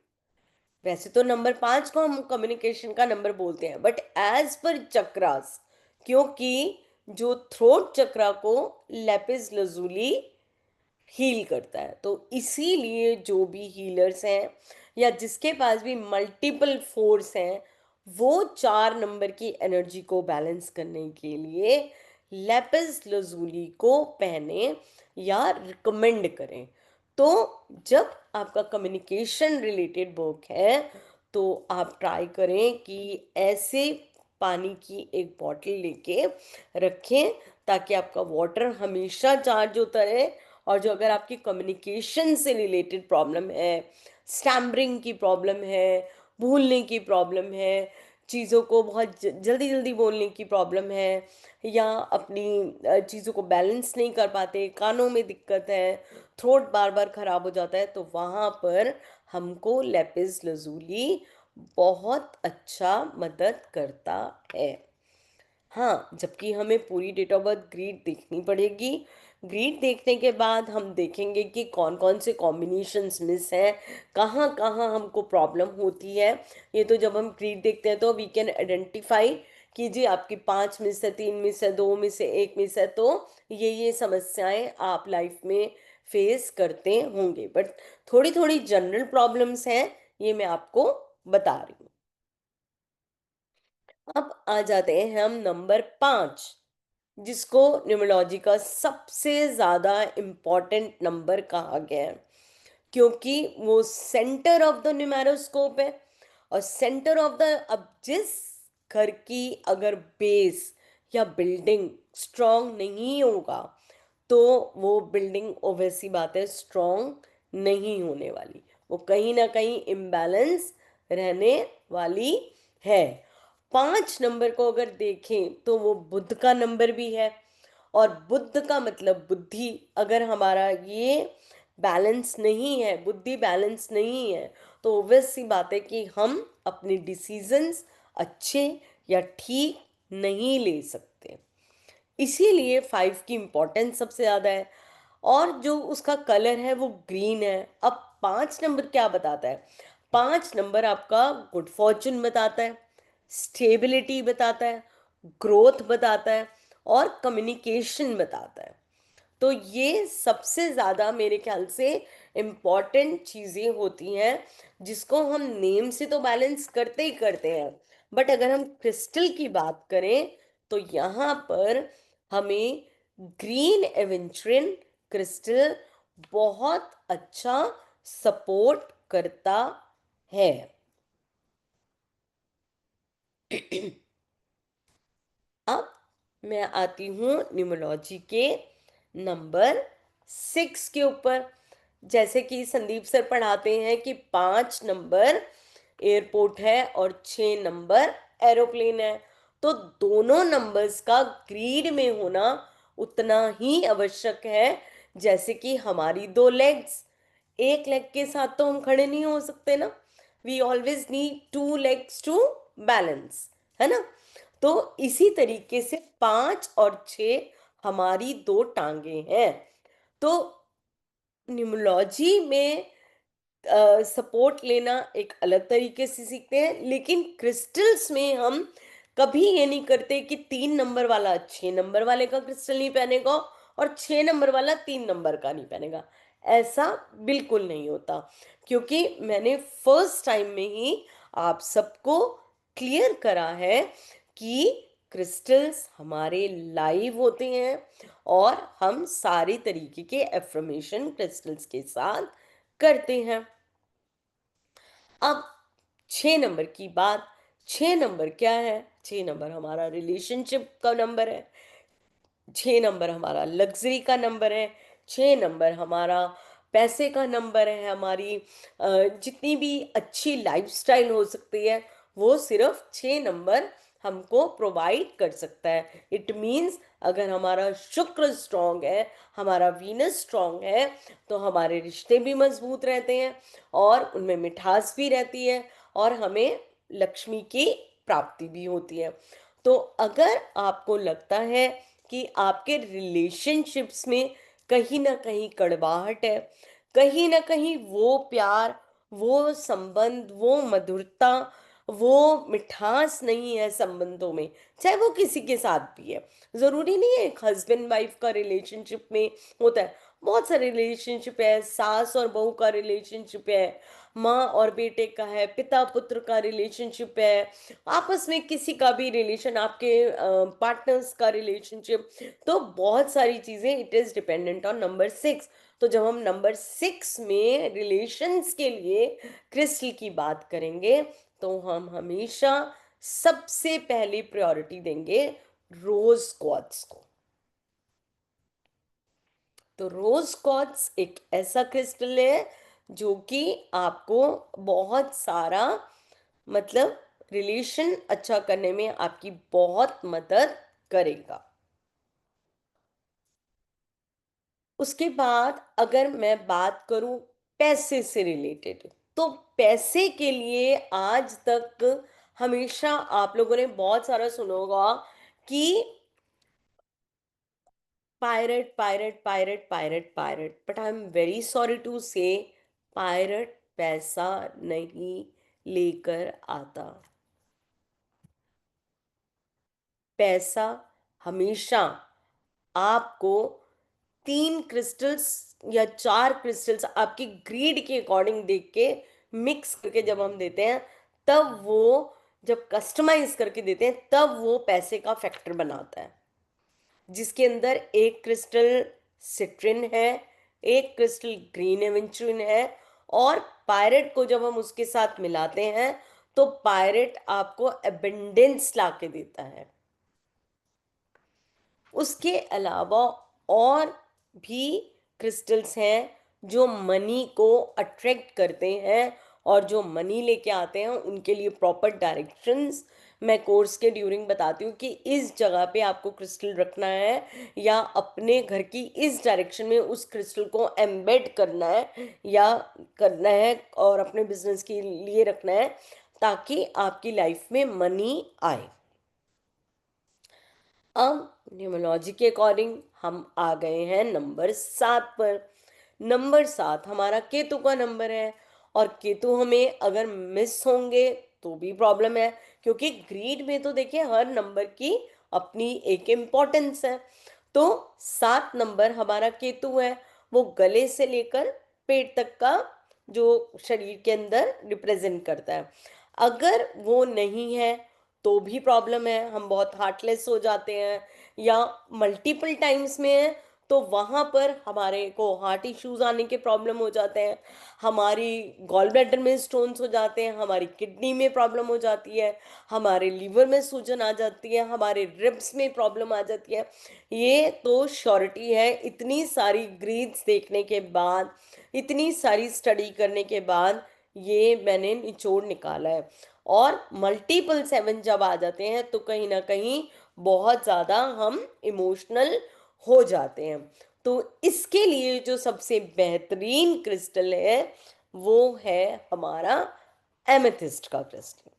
वैसे तो नंबर 5 को हम कम्युनिकेशन का नंबर बोलते हैं, बट एज पर चक्रास, क्योंकि जो थ्रोट चक्रा को लैपिस लजुली हील करता है, तो इसीलिए जो भी हीलर्स हैं या जिसके पास भी मल्टीपल फोर्स हैं वो 4 नंबर की एनर्जी को बैलेंस करने के लिए लैपिस लजुली को पहने या रिकमेंड करें। तो जब आपका कम्युनिकेशन रिलेटेड वर्क है तो आप ट्राई करें कि ऐसे पानी की एक बॉटल लेके रखें ताकि आपका वाटर हमेशा चार्ज होता रहे। और जो अगर आपकी कम्युनिकेशन से रिलेटेड प्रॉब्लम है, स्टैम्बरिंग की प्रॉब्लम है, भूलने की प्रॉब्लम है, चीज़ों को बहुत जल्दी जल्दी बोलने की प्रॉब्लम है, या अपनी चीज़ों को बैलेंस नहीं कर पाते, कानों में दिक्कत है, थ्रोट बार बार खराब हो जाता है, तो वहाँ पर हमको लैपिस लजुली बहुत अच्छा मदद करता है। हाँ, जबकि हमें पूरी डेट ऑफ बर्थ ग्रीड देखनी पड़ेगी। ग्रीड देखने के बाद हम देखेंगे कि कौन कौन से कॉम्बिनेशंस मिस हैं, कहाँ कहाँ हमको प्रॉब्लम होती है। ये तो जब हम ग्रीड देखते हैं तो वी कैन आइडेंटिफाई कि जी आपकी 5 मिस है, 3 मिस है, 2 मिस है, 1 मिस है, तो ये समस्याएं आप लाइफ में फेस करते होंगे, बट थोड़ी थोड़ी जनरल प्रॉब्लम्स हैं, ये मैं आपको बता रही हूँ। अब आ जाते हैं हम नंबर 5, जिसको न्यूमरोलॉजी का सबसे ज्यादा इम्पोर्टेंट नंबर कहा गया है, क्योंकि वो सेंटर ऑफ द न्यूमेरोस्कोप है। और सेंटर ऑफ द, अब जिस घर की अगर बेस या बिल्डिंग स्ट्रांग नहीं होगा, तो वो बिल्डिंग ओवैसी बात है स्ट्रांग नहीं होने वाली, वो कहीं ना कहीं इम्बैलेंस रहने वाली है। 5 नंबर को अगर देखें तो वो बुध का नंबर भी है, और बुद्ध का मतलब बुद्धि। अगर हमारा ये बैलेंस नहीं है, बुद्धि बैलेंस नहीं है, तो ऑब्वियस सी बात है कि हम अपने डिसीजंस अच्छे या ठीक नहीं ले सकते। इसीलिए 5 की इम्पोर्टेंस सबसे ज़्यादा है, और जो उसका कलर है वो ग्रीन है। अब 5 नंबर क्या बताता है? 5 नंबर आपका गुड फॉर्चून बताता है, स्टेबिलिटी बताता है, ग्रोथ बताता है, और कम्युनिकेशन बताता है। तो ये सबसे ज़्यादा मेरे ख्याल से इम्पॉर्टेंट चीज़ें होती हैं, जिसको हम नेम से तो बैलेंस करते ही करते हैं, बट अगर हम क्रिस्टल की बात करें तो यहाँ पर हमें ग्रीन एवेंचुरिन क्रिस्टल बहुत अच्छा सपोर्ट करता है। अब मैं आती हूँ न्यूमरोलॉजी के नंबर 6 के ऊपर। जैसे कि संदीप सर पढ़ाते हैं कि 5 नंबर एयरपोर्ट है और 6 नंबर एरोप्लेन है, तो दोनों नंबर्स का ग्रीड में होना उतना ही आवश्यक है जैसे कि हमारी 2 लेग्स। एक लेग के साथ तो हम खड़े नहीं हो सकते ना, we always need 2 legs to balance, है ना। तो इसी तरीके से 5 और 6 हमारी 2 टांगे हैं। तो न्यूमरोलॉजी में सपोर्ट लेना एक अलग तरीके से सीखते हैं, लेकिन क्रिस्टल्स में हम कभी ये नहीं करते कि 3 नंबर वाला 6 नंबर वाले का क्रिस्टल नहीं पहनेगा और 6 नंबर वाला 3 नंबर का नहीं पहनेगा। ऐसा बिल्कुल नहीं होता, क्योंकि मैंने फर्स्ट टाइम में ही आप सबको क्लियर करा है कि क्रिस्टल्स हमारे लाइव होते हैं, और हम सारे तरीके के एफर्मेशन क्रिस्टल्स के साथ करते हैं। अब 6 नंबर की बात। 6 नंबर क्या है? 6 नंबर हमारा रिलेशनशिप का नंबर है, 6 नंबर हमारा लग्जरी का नंबर है, 6 नंबर हमारा पैसे का नंबर है, हमारी जितनी भी अच्छी लाइफस्टाइल हो सकती है वो सिर्फ 6 नंबर हमको प्रोवाइड कर सकता है। इट मीन्स अगर हमारा शुक्र स्ट्रांग है, हमारा वीनस स्ट्रांग है, तो हमारे रिश्ते भी मजबूत रहते हैं और उनमें मिठास भी रहती है, और हमें लक्ष्मी की प्राप्ति भी होती है। तो अगर आपको लगता है कि आपके रिलेशनशिप्स में कहीं ना कहीं कड़वाहट है, कहीं ना कहीं वो प्यार, वो संबंध, वो मधुरता, वो मिठास नहीं है संबंधों में, चाहे वो किसी के साथ भी है, जरूरी नहीं है एक हस्बैंड वाइफ का रिलेशनशिप में होता है, बहुत सारे रिलेशनशिप है, सास और बहू का रिलेशनशिप है, माँ और बेटे का है, पिता पुत्र का रिलेशनशिप है, आपस में किसी का भी रिलेशन, आपके पार्टनर्स का रिलेशनशिप, तो बहुत सारी चीजें, it is dependent on number 6। तो जब हम नंबर 6 में रिलेशंस के लिए क्रिस्टल की बात करेंगे, तो हम हमेशा सबसे पहले प्रायोरिटी देंगे रोज क्वार्ट्ज को। तो रोज क्वार्ट्ज एक ऐसा क्रिस्टल है जो कि आपको बहुत सारा, मतलब रिलेशन अच्छा करने में आपकी बहुत मदद करेगा। उसके बाद अगर मैं बात करूं पैसे से रिलेटेड, तो पैसे के लिए आज तक हमेशा आप लोगों ने बहुत सारा सुना होगा कि pirate pirate pirate pirate pirate, but I am very sorry to say pirate पैसा नहीं लेकर आता। पैसा हमेशा आपको 3 क्रिस्टल्स या 4 क्रिस्टल्स आपकी ग्रीड के अकॉर्डिंग देख के मिक्स करके जब हम देते हैं, तब वो जब कस्टमाइज करके देते हैं तब वो पैसे का फैक्टर बनाता है, जिसके अंदर एक क्रिस्टल सिट्रिन है, एक क्रिस्टल ग्रीन एवेंचुरिन है, और पायरेट को जब हम उसके साथ मिलाते हैं तो पायरेट आपको एबंडेंस ला के देता है। उसके अलावा और भी क्रिस्टल्स हैं जो मनी को अट्रैक्ट करते हैं और जो मनी लेके आते हैं, उनके लिए प्रॉपर डायरेक्शंस मैं कोर्स के ड्यूरिंग बताती हूँ कि इस जगह पे आपको क्रिस्टल रखना है या अपने घर की इस डायरेक्शन में उस क्रिस्टल को एम्बेड करना है या करना है और अपने बिजनेस के लिए रखना है, ताकि आपकी लाइफ में मनी आए। अब न्यूमरोलॉजी के अकॉर्डिंग हम आ गए हैं नंबर 7 पर। नंबर 7 हमारा केतु का नंबर है, और केतु हमें अगर मिस होंगे तो भी प्रॉब्लम है, क्योंकि ग्रीड में तो देखिए हर नंबर की अपनी एक इम्पोर्टेंस है। तो 7 नंबर हमारा केतु है, वो गले से लेकर पेट तक का जो शरीर के अंदर रिप्रेजेंट करता है। अगर वो नहीं है तो भी प्रॉब्लम है, हम बहुत हार्टलेस हो जाते हैं, या मल्टीपल टाइम्स में है तो वहाँ पर हमारे को हार्ट इश्यूज आने के प्रॉब्लम हो जाते हैं, हमारी गॉल ब्लैडर में स्टोन्स हो जाते हैं, हमारी किडनी में प्रॉब्लम हो जाती है, हमारे लीवर में सूजन आ जाती है, हमारे रिब्स में प्रॉब्लम आ जाती है। ये तो श्योरिटी है, इतनी सारी ग्रीड्स देखने के बाद, इतनी सारी स्टडी करने के बाद ये मैंने निचोड़ निकाला है। और मल्टीपल 7 जब आ जाते हैं तो कहीं ना कहीं बहुत ज़्यादा हम इमोशनल हो जाते हैं। तो इसके लिए जो सबसे बेहतरीन क्रिस्टल है वो है हमारा एमेथिस्ट का क्रिस्टल,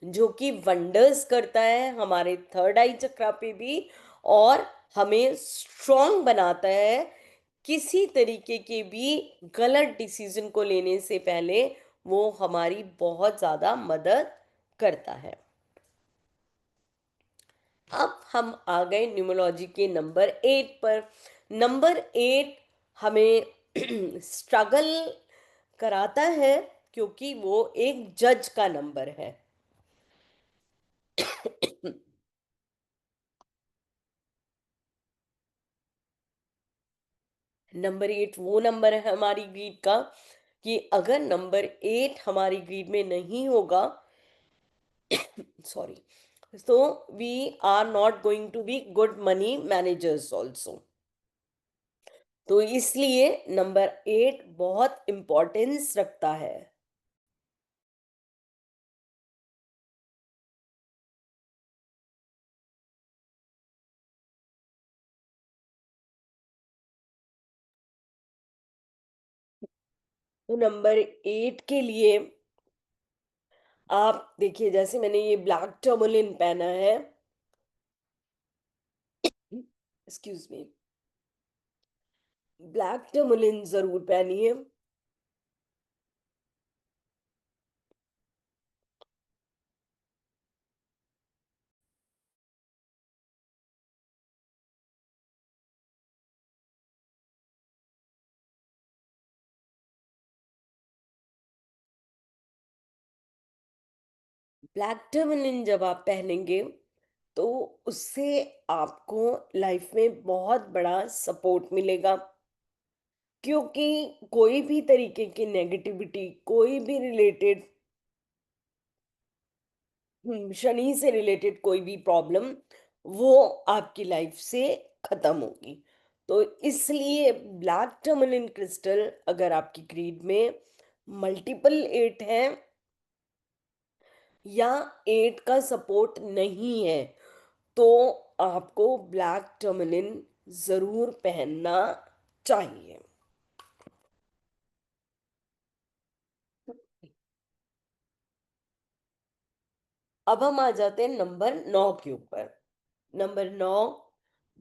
जो कि वंडर्स करता है हमारे थर्ड आई चक्रा पे भी, और हमें स्ट्रॉन्ग बनाता है किसी तरीके के भी गलत डिसीजन को लेने से पहले। वो हमारी बहुत ज़्यादा मदद करता है। अब हम आ गए न्यूमरोलॉजी के नंबर 8 पर। नंबर 8 हमें स्ट्रगल कराता है, क्योंकि वो एक जज का नंबर है। नंबर 8 वो नंबर है हमारी ग्रीड का कि अगर नंबर 8 हमारी ग्रीड में नहीं होगा, sorry, so we are not going to be good money managers also। तो इसलिए नंबर 8 बहुत इंपॉर्टेंस रखता है। तो नंबर 8 के लिए आप देखिए, जैसे मैंने ये ब्लैक टर्मोलिन पहना है, एक्सक्यूज मी, ब्लैक टर्मोलिन जरूर पहनिए। ब्लैक टर्मोलिन जब आप पहनेंगे तो उससे आपको लाइफ में बहुत बड़ा सपोर्ट मिलेगा, क्योंकि कोई भी तरीके की नेगेटिविटी, कोई भी रिलेटेड शनि से रिलेटेड कोई भी प्रॉब्लम, वो आपकी लाइफ से खत्म होगी। तो इसलिए ब्लैक टर्मलिन क्रिस्टल, अगर आपकी ग्रीड में मल्टीपल 8 है या 8 का सपोर्ट नहीं है, तो आपको ब्लैक टर्मलिन जरूर पहनना चाहिए। अब हम आ जाते हैं नंबर 9 के ऊपर। नंबर 9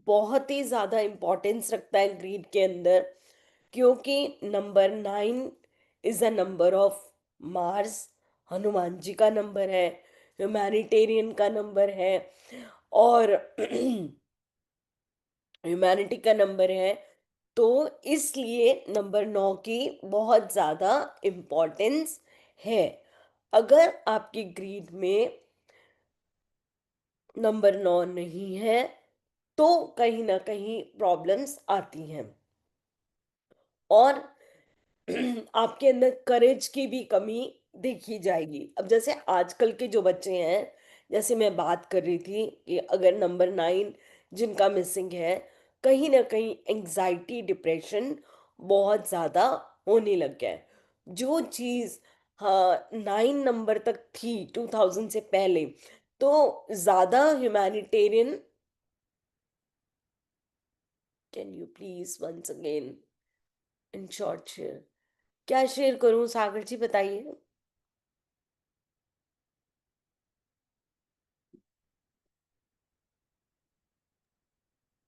बहुत ही ज्यादा इंपॉर्टेंस रखता है ग्रीड के अंदर, क्योंकि number 9 is a number of Mars, Hanuman ji का नंबर है, ह्यूमैनिटेरियन का नंबर है, और ह्यूमैनिटी का नंबर है, तो इसलिए नंबर 9 की बहुत ज़्यादा इम्पोर्टेंस है। अगर आपकी ग्रीड में नंबर 9 नहीं है तो कहीं ना कहीं प्रॉब्लम्स आती हैं, और आपके अंदर करेज की भी कमी देखी जाएगी। अब जैसे आजकल के जो बच्चे हैं, जैसे मैं बात कर रही थी कि अगर नंबर 9 जिनका मिसिंग है, कहीं ना कहीं एंजाइटी डिप्रेशन बहुत ज़्यादा होने लग गया है। जो चीज़ हाँ 9 नंबर तक थी 2000 से पहले, तो ज़्यादा humanitarian, can you please once again in short share, क्या शेयर करूं सागर जी बताइए।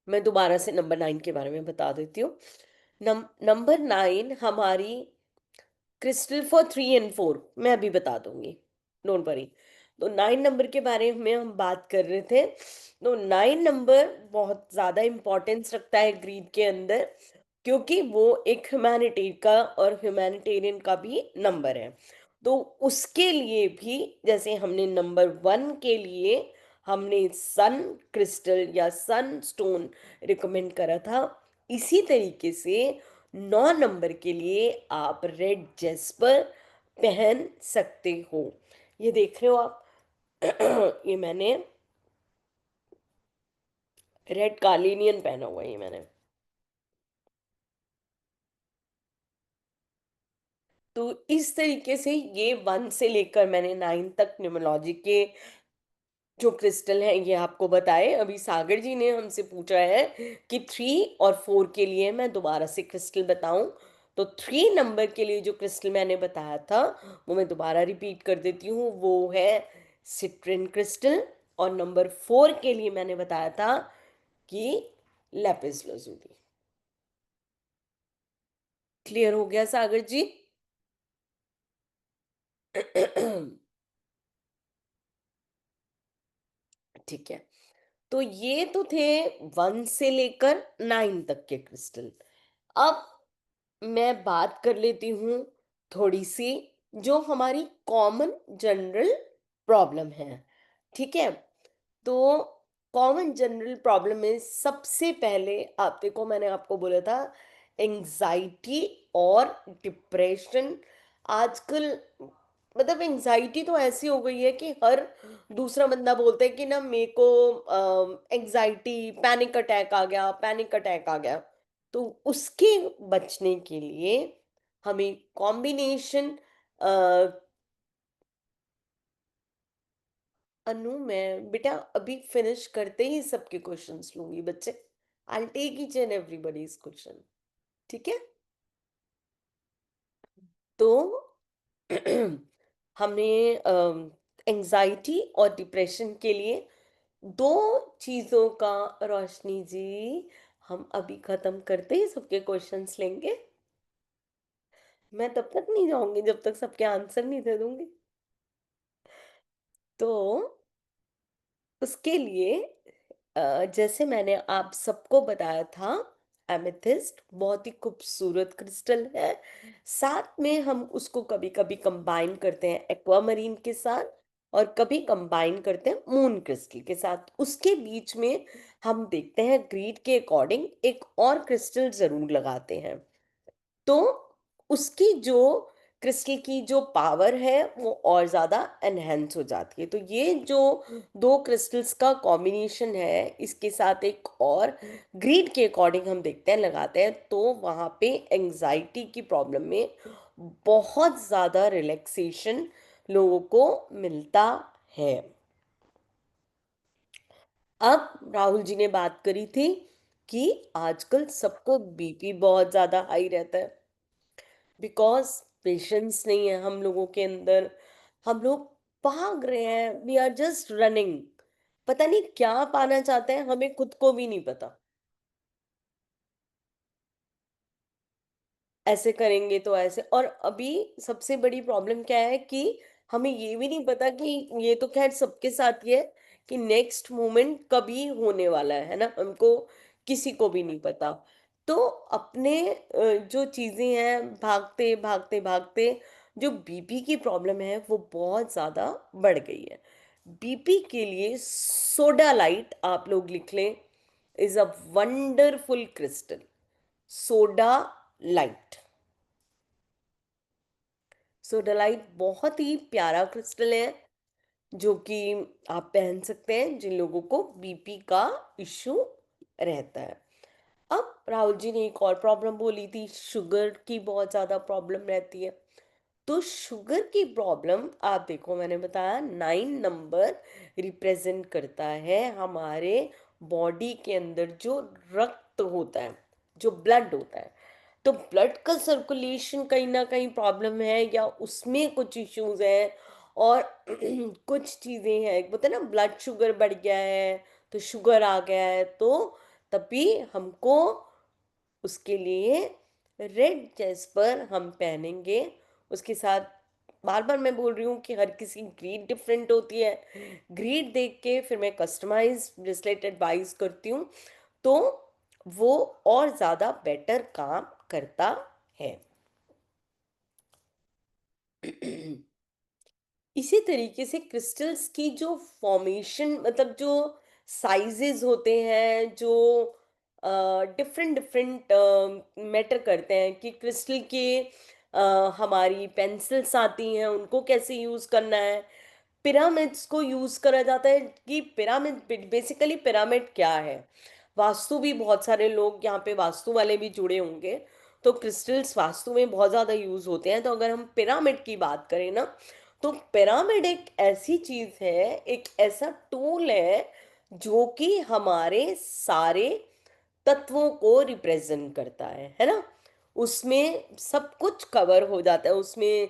मैं दोबारा से नंबर 9 के बारे में बता देती हूँ। नंबर 9 हमारी क्रिस्टल फॉर 3 एंड 4 मैं अभी बता दूंगी, डोंट वरी। तो 9 नंबर के बारे में हम बात कर रहे थे। तो 9 नंबर बहुत ज़्यादा इम्पोर्टेंस रखता है ग्रीड के अंदर, क्योंकि वो एक ह्यूमैनिटी का और ह्यूमैनिटेरियन का भी नंबर है। तो उसके लिए भी, जैसे हमने नंबर 1 के लिए हमने सन क्रिस्टल या सन स्टोन रिकमेंड करा था, इसी तरीके से 9 नंबर के लिए आप रेड जेस्पर पहन सकते हो। ये देख रहे हो आप, ये मैंने रेड कार्लिनियन पहना हुआ है, ये मैंने। तो इस तरीके से ये 1 से लेकर मैंने 9 तक न्यूमरोलॉजी के जो क्रिस्टल है ये आपको बताए। अभी सागर जी ने हमसे पूछा है कि 3 और 4 के लिए मैं दोबारा से क्रिस्टल बताऊं। तो 3 नंबर के लिए जो क्रिस्टल मैंने बताया था वो मैं दोबारा रिपीट कर देती हूँ, वो है सिट्रिन क्रिस्टल। और नंबर 4 के लिए मैंने बताया था कि लैपिस lazuli। क्लियर हो गया सागर जी? ठीक है, तो ये तो थे 1 से लेकर 9 तक के क्रिस्टल। अब मैं बात कर लेती हूँ थोड़ी सी जो हमारी कॉमन जनरल प्रॉब्लम है। ठीक है, तो कॉमन जनरल प्रॉब्लम में सबसे पहले आप देखो, मैंने आपको बोला था एंजाइटी और डिप्रेशन। आजकल मतलब एंजाइटी तो ऐसी हो गई है कि हर दूसरा बंदा बोलता है कि ना मेरे को एंजाइटी, पैनिक अटैक आ गया, पैनिक अटैक आ गया। तो उसके बचने के लिए हमें कॉम्बिनेशन, अनु मैं बेटा अभी फिनिश करते ही सबके क्वेश्चंस लूंगी बच्चे। I take each and everybody's question, ठीक है? तो हमने एंजाइटी और डिप्रेशन के लिए दो चीजों का, रोशनी जी हम अभी खत्म करते ही सबके क्वेश्चंस लेंगे। मैं तब तक नहीं जाऊंगी जब तक सबके आंसर नहीं दे दूंगी। तो उसके लिए जैसे मैंने आप सबको बताया था, एमेथिस्ट बहुत ही खूबसूरत क्रिस्टल है। साथ में हम उसको कभी कभी कंबाइन करते हैं एक्वामरीन के साथ, और कभी कंबाइन करते हैं मून क्रिस्टल के साथ। उसके बीच में हम देखते हैं ग्रीड के अकॉर्डिंग एक और क्रिस्टल जरूर लगाते हैं, तो उसकी जो क्रिस्टल की जो पावर है वो और ज़्यादा एनहेंस हो जाती है। तो ये जो दो क्रिस्टल्स का कॉम्बिनेशन है, इसके साथ एक और ग्रीड के अकॉर्डिंग हम देखते हैं लगाते हैं, तो वहाँ पे एंजाइटी की प्रॉब्लम में बहुत ज़्यादा रिलैक्सेशन लोगों को मिलता है। अब राहुल जी ने बात करी थी कि आजकल सबको बीपी बहुत ज़्यादा हाई रहता है, बिकॉज पेशेंस नहीं है हम लोगों के अंदर। हम लोग भाग रहे हैं, वी आर जस्ट रनिंग, पता नहीं क्या पाना चाहते हैं, हमें खुद को भी नहीं पता। ऐसे करेंगे तो ऐसे, और अभी सबसे बड़ी प्रॉब्लम क्या है कि हमें ये भी नहीं पता कि ये तो खैर सबके साथ ही है कि नेक्स्ट मोमेंट कभी होने वाला है ना हमको, किसी को भी नहीं पता। तो अपने जो चीजें हैं, भागते भागते भागते जो बीपी की प्रॉब्लम है वो बहुत ज्यादा बढ़ गई है। बीपी के लिए सोडा लाइट आप लोग लिख लें, is a wonderful crystal. Soda light, soda light बहुत ही प्यारा क्रिस्टल है जो कि आप पहन सकते हैं जिन लोगों को बीपी का इश्यू रहता है। अब राहुल जी ने एक और प्रॉब्लम बोली थी, शुगर की बहुत ज्यादा प्रॉब्लम रहती है। तो शुगर की प्रॉब्लम आप देखो, मैंने बताया 9 नंबर रिप्रेजेंट करता है हमारे बॉडी के अंदर जो रक्त होता है, जो ब्लड होता है। तो ब्लड का सर्कुलेशन कहीं ना कहीं प्रॉब्लम है या उसमें कुछ इश्यूज है, और कुछ चीजें हैं, एक बोलते हैं ना ब्लड शुगर बढ़ गया है तो शुगर आ गया है, तो तभी हमको उसके लिए रेड जेस्पर हम पहनेंगे। उसके साथ बार बार मैं बोल रही हूँ कि हर किसी की ग्रीड डिफरेंट होती है, ग्रीड देख के फिर मैं कस्टमाइज ब्रेसलेट एडवाइस करती हूँ, तो वो और ज़्यादा बेटर काम करता है। इसी तरीके से क्रिस्टल्स की जो फॉर्मेशन, मतलब जो साइजेस होते हैं, जो डिफरेंट डिफरेंट मैटर करते हैं कि क्रिस्टल के हमारी पेंसिल्स आती हैं उनको कैसे यूज़ करना है। पिरामिड्स को यूज करा जाता है कि पिरामिड, बेसिकली पिरामिड क्या है। वास्तु भी बहुत सारे लोग यहाँ पे वास्तु वाले भी जुड़े होंगे, तो क्रिस्टल्स वास्तु में बहुत ज़्यादा यूज होते हैं। तो अगर हम पिरामिड की बात करें ना, तो पिरामिड एक ऐसी चीज है, एक ऐसा टूल है जो कि हमारे सारे तत्वों को रिप्रेजेंट करता है ना। उसमें सब कुछ कवर हो जाता है, उसमें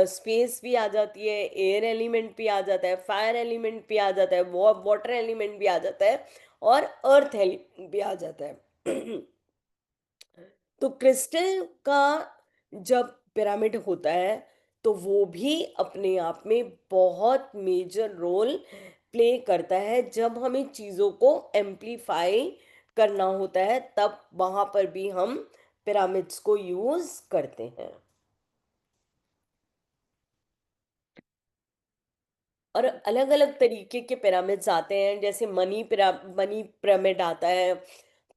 स्पेस भी आ जाती है, एयर एलिमेंट भी आ जाता है, फायर एलिमेंट भी आ जाता है, वाटर एलिमेंट भी आ जाता है, और अर्थ एलिमेंट भी आ जाता है। तो क्रिस्टल का जब पिरामिड होता है तो वो भी अपने आप में बहुत मेजर रोल प्ले करता है। जब हमें चीज़ों को एम्प्लीफाई करना होता है तब वहाँ पर भी हम पिरामिड्स को यूज़ करते हैं। और अलग अलग तरीके के पिरामिड्स आते हैं, जैसे मनी पिरामिड आता है,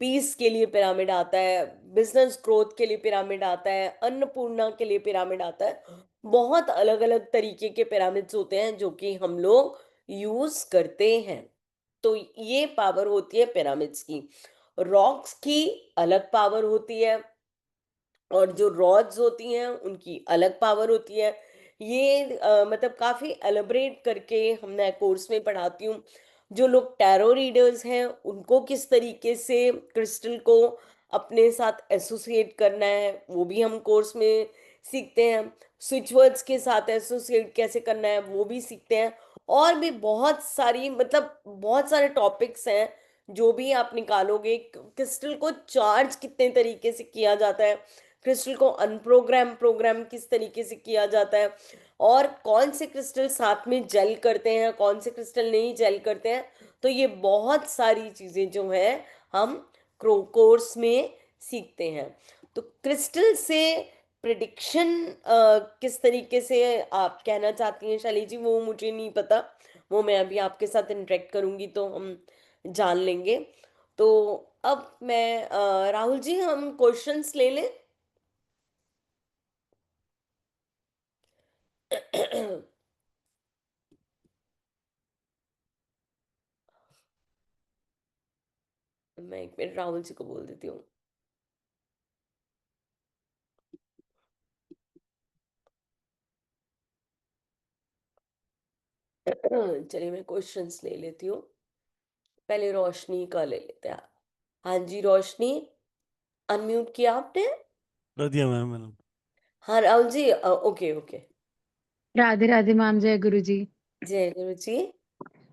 पीस के लिए पिरामिड आता है, बिजनेस ग्रोथ के लिए पिरामिड आता है, अन्नपूर्णा के लिए पिरामिड आता है। बहुत अलग अलग तरीके के पिरामिड्स होते हैं जो कि हम लोग यूज करते हैं। तो ये पावर होती है पिरामिड्स की। रॉक्स की अलग पावर होती है, और जो रॉड्स होती हैं उनकी अलग पावर होती है। ये मतलब काफ़ी एलबरेट करके हम मैं कोर्स में पढ़ाती हूँ। जो लोग टैरो रीडर्स हैं उनको किस तरीके से क्रिस्टल को अपने साथ एसोसिएट करना है वो भी हम कोर्स में सीखते हैं। स्विच वर्ड्स के साथ एसोसिएट कैसे करना है वो भी सीखते हैं। और भी बहुत सारी, मतलब बहुत सारे टॉपिक्स हैं जो भी आप निकालोगे। क्रिस्टल को चार्ज कितने तरीके से किया जाता है, क्रिस्टल को अनप्रोग्राम प्रोग्राम किस तरीके से किया जाता है, और कौन से क्रिस्टल साथ में जेल करते हैं, कौन से क्रिस्टल नहीं जेल करते हैं। तो ये बहुत सारी चीज़ें जो हैं हम कोर्स में सीखते हैं। तो क्रिस्टल से प्रिडिक्शन किस तरीके से आप कहना चाहती हैं शैली जी, वो मुझे नहीं पता। वो मैं अभी आपके साथ इंटरेक्ट करूंगी तो हम जान लेंगे। तो अब मैं राहुल जी, हम क्वेश्चंस ले लें। मैं एक मिनट राहुल जी को बोल देती हूँ। चलिए मैं क्वेश्चंस ले लेती हूँ। पहले रोशनी का ले लेते हैं। हाँ जी रोशनी, अनम्यूट किया आपने? कर दिया मैंने। हाँ Rahul ji, okay okay. Radhe Radhe ma'am, जय गुरु जी। जय गुरु जी।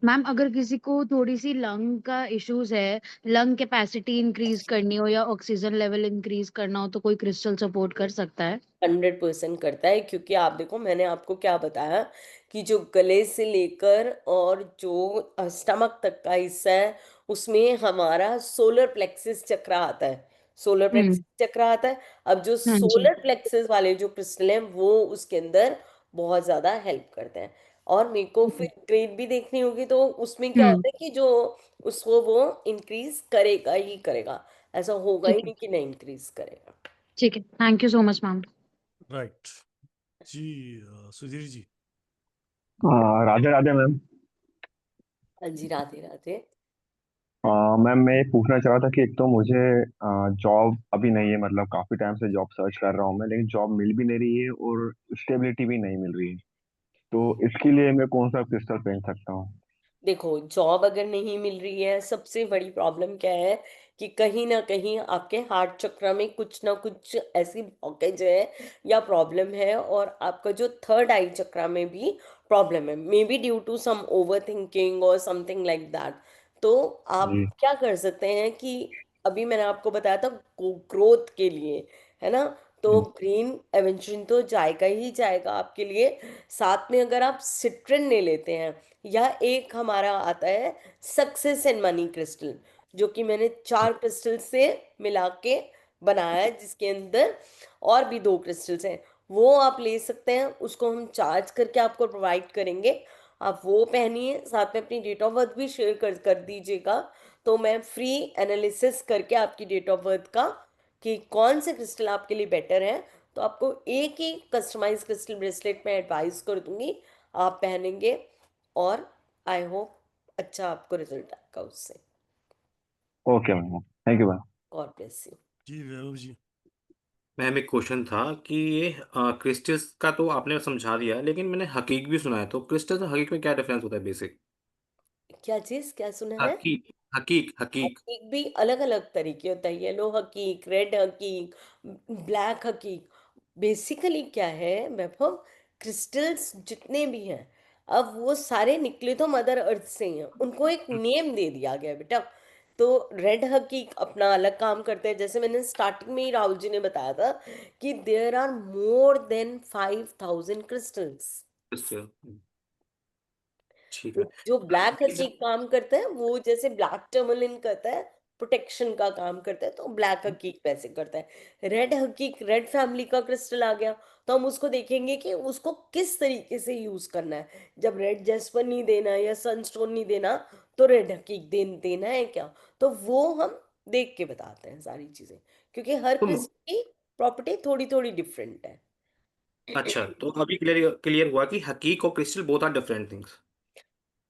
मैम, अगर किसी को थोड़ी सी लंग का इश्यूज है, लंग कैपेसिटी इंक्रीज करनी हो या ऑक्सीजन लेवल इंक्रीज करना हो, तो कोई क्रिस्टल सपोर्ट कर सकता है? 100% करता है, क्योंकि आप देखो मैंने आपको क्या बताया कि जो गले से लेकर और जो स्टमक तक का हिस्सा है उसमें हमारा सोलर प्लेक्सिस चक्र आता है, सोलर प्लेक्सिस चक्र आता है। अब जो हाँ जी। सोलर प्लेक्सिस वाले जो क्रिस्टल हैं वो उसके अंदर बहुत ज्यादा हेल्प करते हैं। और मेरे को फिर ग्रेड भी देखनी होगी, तो उसमें क्या हम्म होता है कि जो उसको वो इंक्रीज करेगा ही करेगा, ऐसा होगा ही ठीक है, नहीं कि नहीं इंक्रीज करेगा। ठीक है, thank you so much ma'am. Right जी। सुधीर जी। राधे राधे मैम। हाँ जी, राधे राधे। मैम मैं ये पूछना चाह रहा था कि एक तो मुझे जॉब अभी नहीं है, मतलब काफी टाइम से जॉब सर्च कर रहा हूँ मैं, लेकिन जॉब मिल भी नहीं रही है और स्टेबिलिटी भी नहीं मिल रही है। तो इसके लिए मैं कौन सा क्रिस्टल पहन सकता हूँ? देखो, जॉब अगर नहीं मिल रही है, सबसे बड़ी प्रॉब्लम क्या है कि कहीं ना कहीं आपके हार्ट चक्र में कुछ ना कुछ ऐसी ब्लॉकेज है या प्रॉब्लम है, और आपका जो थर्ड आई चक्र में भी प्रॉब्लम है, maybe due to some over thinking और समथिंग लाइक दैट। तो आप जी क्या कर सकते हैं कि अभी मैंने आपको बताया था ग्रोथ के लिए, है ना, तो जी ग्रीन एवेंचुरिन तो जाएगा ही जाएगा आपके लिए। साथ में अगर आप सिट्रिन ले लेते हैं, या एक हमारा आता है सक्सेस एंड मनी क्रिस्टल, जो कि मैंने 4 क्रिस्टल से मिला के बनाया है, जिसके अंदर और भी 2 क्रिस्टल्स हैं, वो आप ले सकते हैं। उसको हम चार्ज करके आपको प्रोवाइड करेंगे, आप वो पहनिए, साथ में अपनी डेट ऑफ बर्थ भी शेयर कर दीजिएगा, तो मैं फ्री एनालिसिस करके आपकी डेट ऑफ बर्थ का कि कौन से क्रिस्टल आपके लिए बेटर है, तो आपको एक ही कस्टमाइज क्रिस्टल ब्रेसलेट में एडवाइस कर दूंगी, आप पहनेंगे, और आई होप अच्छा आपको रिजल्ट आएगा उससे। Okay ma'am, thank you ma'am. God bless you. जी वैभव जी। मैम एक क्वेश्चन था कि ये क्रिस्टल्स का तो आपने समझा दिया, लेकिन मैंने हकीक भी सुना है, तो क्रिस्टल और हकीक में क्या डिफरेंस होता है बेसिक? क्या चीज, क्या सुना है? हकीक, हकीक, हकीक। हकीक भी अलग अलग तरीके होता है, येलो हकीक, रेड हकीक, ब्लैक हकीक। बेसिकली क्या है वैभव, क्रिस्टल्स जितने भी हैं, अब वो सारे निकले तो मदर अर्थ से ही हैं, उनको एक नेम दे दिया गया है बेटा। तो रेड हकीक अपना अलग काम करते हैं, जैसे मैंने स्टार्टिंग में ही राहुल जी ने बताया था कि there are more than 5000 crystals. Crystal. ठीक तो है। जो ब्लैक हकीक- हकीक काम करता है, वो जैसे ब्लैक टर्मलिन करता है, प्रोटेक्शन का काम करता है, तो ब्लैक हकीक वैसे करता है। रेड हकीक रेड फैमिली का क्रिस्टल आ गया, तो हम उसको देखेंगे कि उसको किस तरीके से यूज करना है। जब रेड जैस्पर नहीं देना है या सनस्टोन नहीं देना, तो रेड हकीक देना है क्या, तो वो हम देख के बताते हैं सारी चीजें, क्योंकि हर तो क्रिस्टल की प्रॉपर्टी थोड़ी थोड़ी डिफरेंट है। अच्छा, तो अभी क्लियर क्लियर हुआ कि हकीक और crystal both are different things.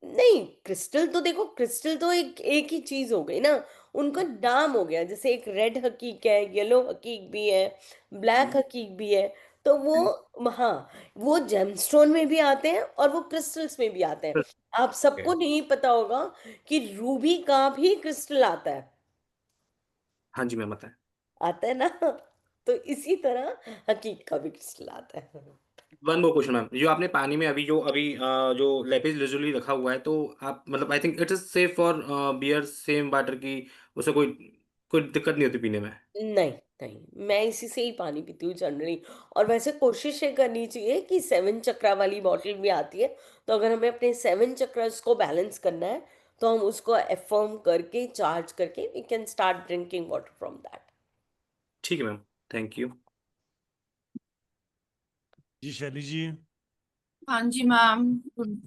नहीं, क्रिस्टल तो देखो, क्रिस्टल तो एक एक ही चीज हो गई ना, उनका नाम हो गया, जैसे एक रेड हकीक है, येलो हकीक भी है, ब्लैक हकीक भी है। तो वो, हाँ, वो जेमस्टोन में भी आते हैं और वो क्रिस्टल्स में भी आते हैं। आप सबको नहीं पता होगा कि रूबी का भी क्रिस्टल आता है, हाँ जी मैम, बताएं। आता है ना, तो इसी तरह हकीक का भी क्रिस्टल आता है। वन मोर क्वेश्चन मैम, जो आपने पानी में अभी जो लेपिस lazuli रखा हुआ है, तो आप मतलब I think it is safe for bear same water की, उसे कोई कोई दिक्कत नहीं होती पीने में? नहीं, नहीं, मैं इसी से ही पानी पीती हूँ जनरली। और वैसे कोशिश ये करनी चाहिए कि 7 चक्रा वाली बॉटल भी आती है, तो अगर हमें अपने 7 चक्रास को बैलेंस करना है, तो हम उसको एफर्म करके चार्ज करके we can start drinking water from that. ठीक है मैम, थैंक यू। जी शैली जी। हाँ जी ma'am.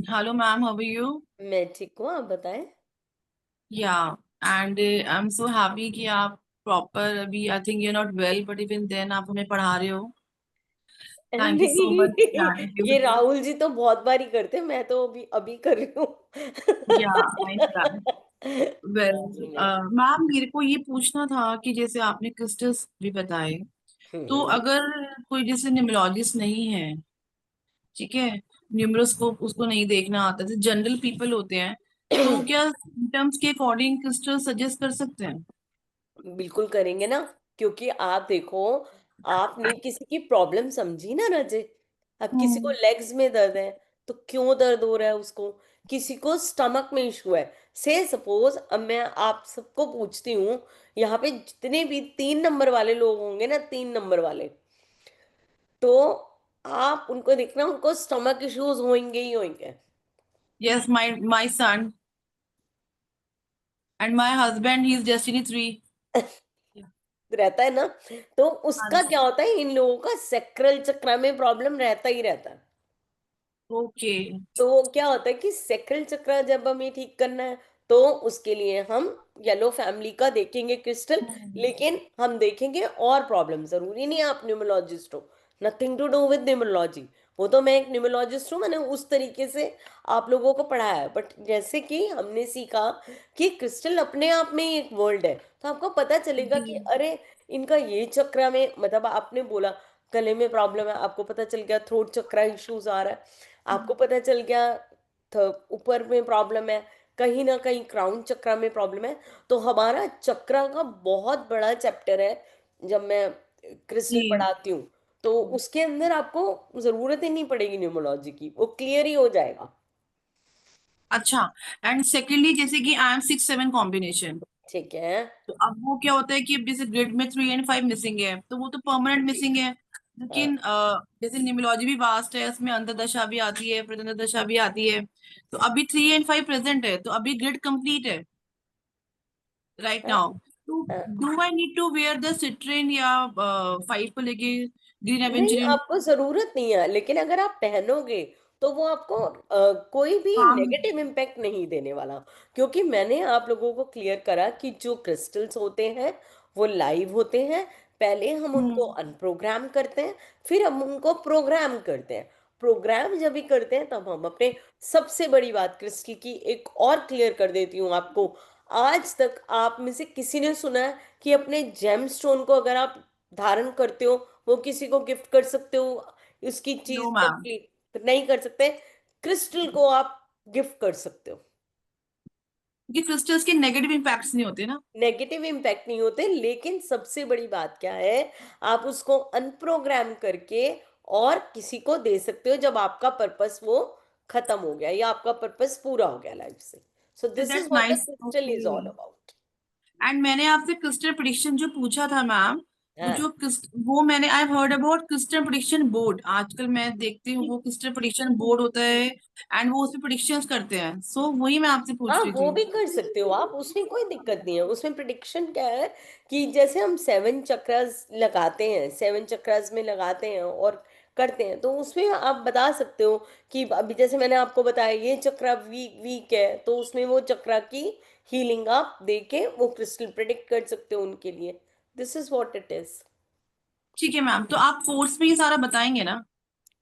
Hello ma'am, how are you? मैं ठीक हूँ, आप बताएं। Yeah, and I am so happy कि आप प्रॉपर, अभी I think you not well but even then आप हमें पढ़ा रहे हो। थैंक यू सो मच नहीं, यार। ये राहुल जी तो बहुत बार ही करते हैं, मैं तो अभी अभी कर रही हूँ। या, आई वेल, नहीं, नहीं। मैम मेरे को ये पूछना था कि जैसे आपने क्रिस्टल्स भी बताए, तो हम्म। अगर कोई जैसे न्यूमरोलॉजिस्ट नहीं है, ठीक है, न्यूमरोस्कोप उसको नहीं देखना आता, जैसे जनरल पीपल होते हैं, तो क्या सिम्टम्स के अकॉर्डिंग क्रिस्टल सजेस्ट कर सकते हैं? बिल्कुल करेंगे ना, क्योंकि आप देखो, आपने किसी की प्रॉब्लम समझी ना राजे। अब किसी को हम्म। लेग्स में दर्द है, तो क्यों दर्द हो रहा है उसको, किसी को स्टमक में इशू है, से सपोज अब मैं आप सबको पूछती हूँ, यहाँ पे जितने भी 3 नंबर वाले लोग होंगे ना, 3 नंबर वाले, तो आप उनको देखना, उनको स्टमक इश्यूज होंगे ही होंगे। Yes, my son. And my husband he is destiny 3। रहता है ना, तो हाँ उसका जी। क्या होता है, इन लोगों का सेक्रल चक्र में प्रॉब्लम रहता ही रहता है। ओके। तो क्या होता है कि सेक्रल चक्र जब हमें ठीक करना है, तो उसके लिए हम येलो फैमिली का देखेंगे क्रिस्टल, लेकिन हम देखेंगे और प्रॉब्लम, जरूरी नहीं है आप न्यूमरोलॉजिस्ट हो, nothing to do with numerology. वो तो मैं एक न्यूमरोलॉजिस्ट हूँ, मैंने उस तरीके से आप लोगों को पढ़ाया है, बट जैसे कि हमने सीखा कि क्रिस्टल अपने आप में ही एक वर्ल्ड है, तो आपको पता चलेगा कि अरे इनका ये चक्र में, मतलब आपने बोला गले में प्रॉब्लम है, आपको पता चल गया थ्रोट चक्र इश्यूज आ रहा है, आपको पता चल गया ऊपर में प्रॉब्लम है, कहीं ना कहीं क्राउन चक्र में प्रॉब्लम है। तो हमारा चक्र का बहुत बड़ा चैप्टर है, जब मैं क्रिस्टल जी। पढ़ाती हूँ, तो उसके अंदर आपको जरूरत ही नहीं पड़ेगी न्यूमरोलॉजी की, वो क्लियर ही हो जाएगा। अच्छा। एंड सेकेंडली, जैसे कि आई एम 6-7 कॉम्बिनेशन, ठीक है। तो अब वो क्या होता है कि अब जैसे ग्रिड में 3 एंड 5 मिसिंग है, तो वो तो परमानेंट मिसिंग है। लेकिन जैसे न्यूमरोलॉजी भी वास्ट है, उसमें अंतर्दशा भी आती है, प्रत्यंतदशा भी आती है, तो अभी 3 एंड 5 प्रेजेंट है, तो अभी ग्रिड कंप्लीट है राइट नाउ। तो do I need to wear the citrine या 5 को लेके ग्रीन नहीं, एवेंजलिन? आपको जरूरत नहीं है, लेकिन अगर आप पहनोगे तो वो आपको कोई भी हाँ। नेगेटिव इम्पैक्ट नहीं देने वाला, क्योंकि मैंने आप लोगों को क्लियर करा कि जो क्रिस्टल्स होते हैं वो लाइव होते हैं, पहले हम उनको अनप्रोग्राम करते हैं, फिर हम उनको प्रोग्राम करते हैं। प्रोग्राम जब भी करते हैं तब हम अपने, सबसे बड़ी बात क्रिस्टल की एक और क्लियर कर देती हूँ आपको, आज तक आप में से किसी ने सुना है कि अपने जेम स्टोन को अगर आप धारण करते हो, वो किसी को गिफ्ट कर सकते हो, उसकी चीज नो मैम। कंप्लीट नहीं कर सकते, क्रिस्टल को आप गिफ्ट कर सकते हो। क्योंकि क्रिस्टल्स के नेगेटिव इम्पैक्ट्स नहीं होते ना। नेगेटिव इम्पैक्ट नहीं होते, लेकिन सबसे बड़ी बात क्या है, आप उसको अनप्रोग्राम करके और किसी को दे सकते हो जब आपका पर्पस वो खत्म हो गया या आपका पर्पस पूरा हो गया लाइफ से। So this is that's what the nice. Crystal is all about. And मैंने आपसे क्रिस्टल प्रेडिक्शन जो पूछा था मैम, वो हाँ, जो वो मैंने I heard about crystal prediction board, आजकल मैं देखती हूँ वो क्रिस्टल प्रेडिक्शन बोर्ड होता है एंड वो उसमें प्रेडिक्शंस करते हैं, सो वही मैं आपसे पूछ हाँ रही वो थी। भी कर सकते हो आप, उसमें कोई दिक्कत नहीं है। उसमें प्रिडिक्शन क्या है कि जैसे हम 7 चक्रास लगाते हैं, 7 चक्रास में लगाते हैं और करते हैं, तो उसमें आप बता सकते हो कि अभी जैसे मैंने आपको बताया ये चक्रा वीक वीक है, तो उसमें वो चक्रा की हीलिंग आप देके वो क्रिस्टल प्रिडिक्ट कर सकते हो उनके लिए। This is what it is. ठीक है मैम, तो आप कोर्स में ये सारा बताएंगे ना?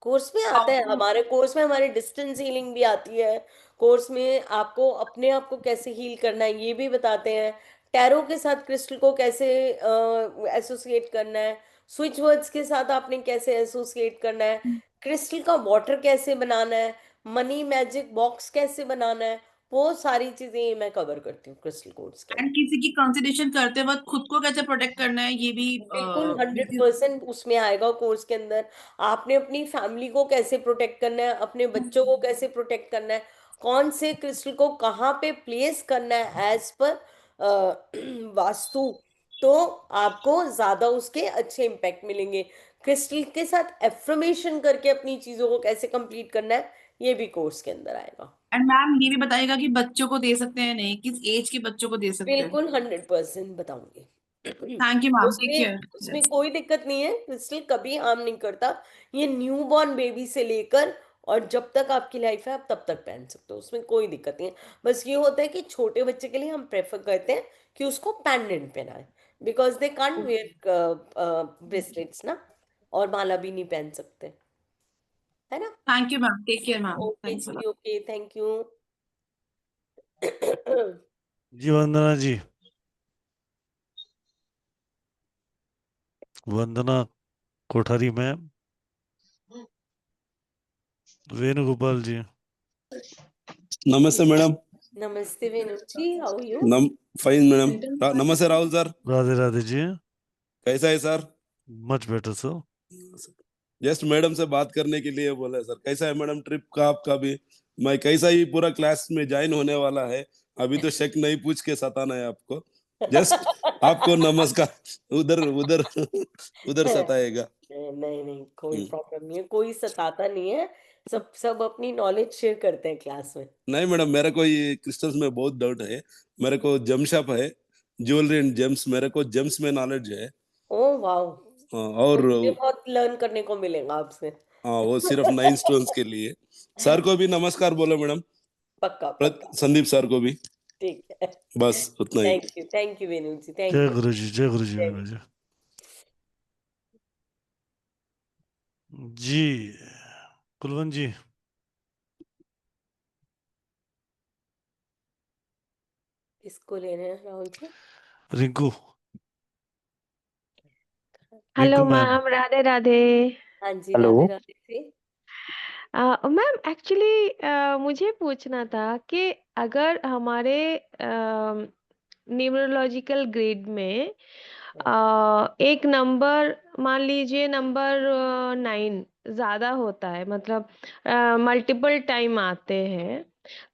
कोर्स में हाउ आता है, टू। हमारे कोर्स में हमारी डिस्टेंस हीलिंग भी आती है। कोर्स में आपको अपने आप को कैसे हील करना है ये भी बताते हैं, टैरो के साथ क्रिस्टल को कैसे एसोसिएट करना है, स्विच वर्ड्स के साथ आपने कैसे एसोसिएट करना है, क्रिस्टल का वाटर कैसे बनाना है, मनी मैजिक बॉक्स कैसे बनाना है, वो सारी चीजें मैं कवर करती हूँ क्रिस्टल कोर्स के एंड अंदर। किसी की कंसिडरेशन करते वक्त खुद को कैसे प्रोटेक्ट करना है ये भी बिल्कुल बिल्कुल। 100% उसमें आएगा कोर्स के अंदर। आपने अपनी फैमिली को कैसे प्रोटेक्ट करना है, अपने बच्चों को कैसे प्रोटेक्ट करना है, कौन से क्रिस्टल को कहाँ पे प्लेस करना है एज पर वास्तु, तो आपको ज्यादा उसके अच्छे इम्पैक्ट मिलेंगे। क्रिस्टल के साथ एफर्मेशन करके अपनी चीजों को कैसे कंप्लीट करना है, ये भी कोर्स के अंदर आएगा। एंड मैम ये भी बताइएगा कि बच्चों को दे सकते हैं नहीं, किस एज के बच्चों को दे सकते हैं? बिल्कुल 100% बताऊंगी। थैंक यू मैम, टेक उसमें केयर। उसमें कोई दिक्कत नहीं है, क्रिस्टल कभी हार्म नहीं करता। ये न्यू बॉर्न बेबी से लेकर और जब तक आपकी लाइफ है आप तब तक पहन सकते हो, उसमें कोई दिक्कत नहीं है। बस ये होता है कि छोटे बच्चे के लिए हम प्रेफर करते हैं कि उसको पेंडेंट पहनाए, because they can't wear bracelets ना, और माला भी नहीं पहन सकते, है ना। Thank you ma'am, take care ma'am, okay thanks. जी, ओके, थैंक यू। जी वंदना जी, वंदना कोठारी मैम, वेणुगोपाल जी। नमस्ते मैडम। नमस्ते Venu ji, how you? Fine madam. नमस्ते राहुल सर। राधे राधे जी। कैसा है sir? Much better sir. Just madam से बात करने के लिए बोला सर। कैसा है मैडम ट्रिप का आपका भी? मैं कैसा ही पूरा क्लास में ज्वाइन होने वाला है, अभी तो शक नहीं पूछ के सताना है आपको। जस्ट आपको नमस्कार उधर उधर उधर सताएगा। नहीं नहीं, कोई हम्म। प्रॉब्लम नहीं है, कोई सताता नहीं है। सब सब अपनी नॉलेज शेयर करते हैं क्लास में। नहीं मैडम, मेरे को ये क्रिस्टल्स में बहुत डाउट है। मेरे को जेम शॉप है, ज्वेलरी एंड जेम्स, मेरे को जेम्स में नॉलेज है। ओह वाओ, हाँ, तो और मुझे बहुत लर्न करने को मिलेगा आपसे। हाँ, वो सिर्फ 9 स्टोन्स के लिए। सर को भी नमस्कार बोलो मैडम, पक्का पक्का, संदीप सर को भी। ठीक है। बस उतना ही। Thank you Venu ji, thank जय यू। गुरु जी, जय गुरु जी, जय वेणु जी। जी कुलवंत जी, किसको लेने हैं Rahul ji? Rinku, hello Rinku ma'am. Ma'am, Radhe Radhe. हाँ जी, hello. Radhe Radhe ji. Ma'am actually मुझे पूछना था कि अगर हमारे न्यूमरोलॉजिकल ग्रिड में एक नंबर, मान लीजिए नंबर 9 ज्यादा होता है, मतलब मल्टीपल टाइम आते हैं,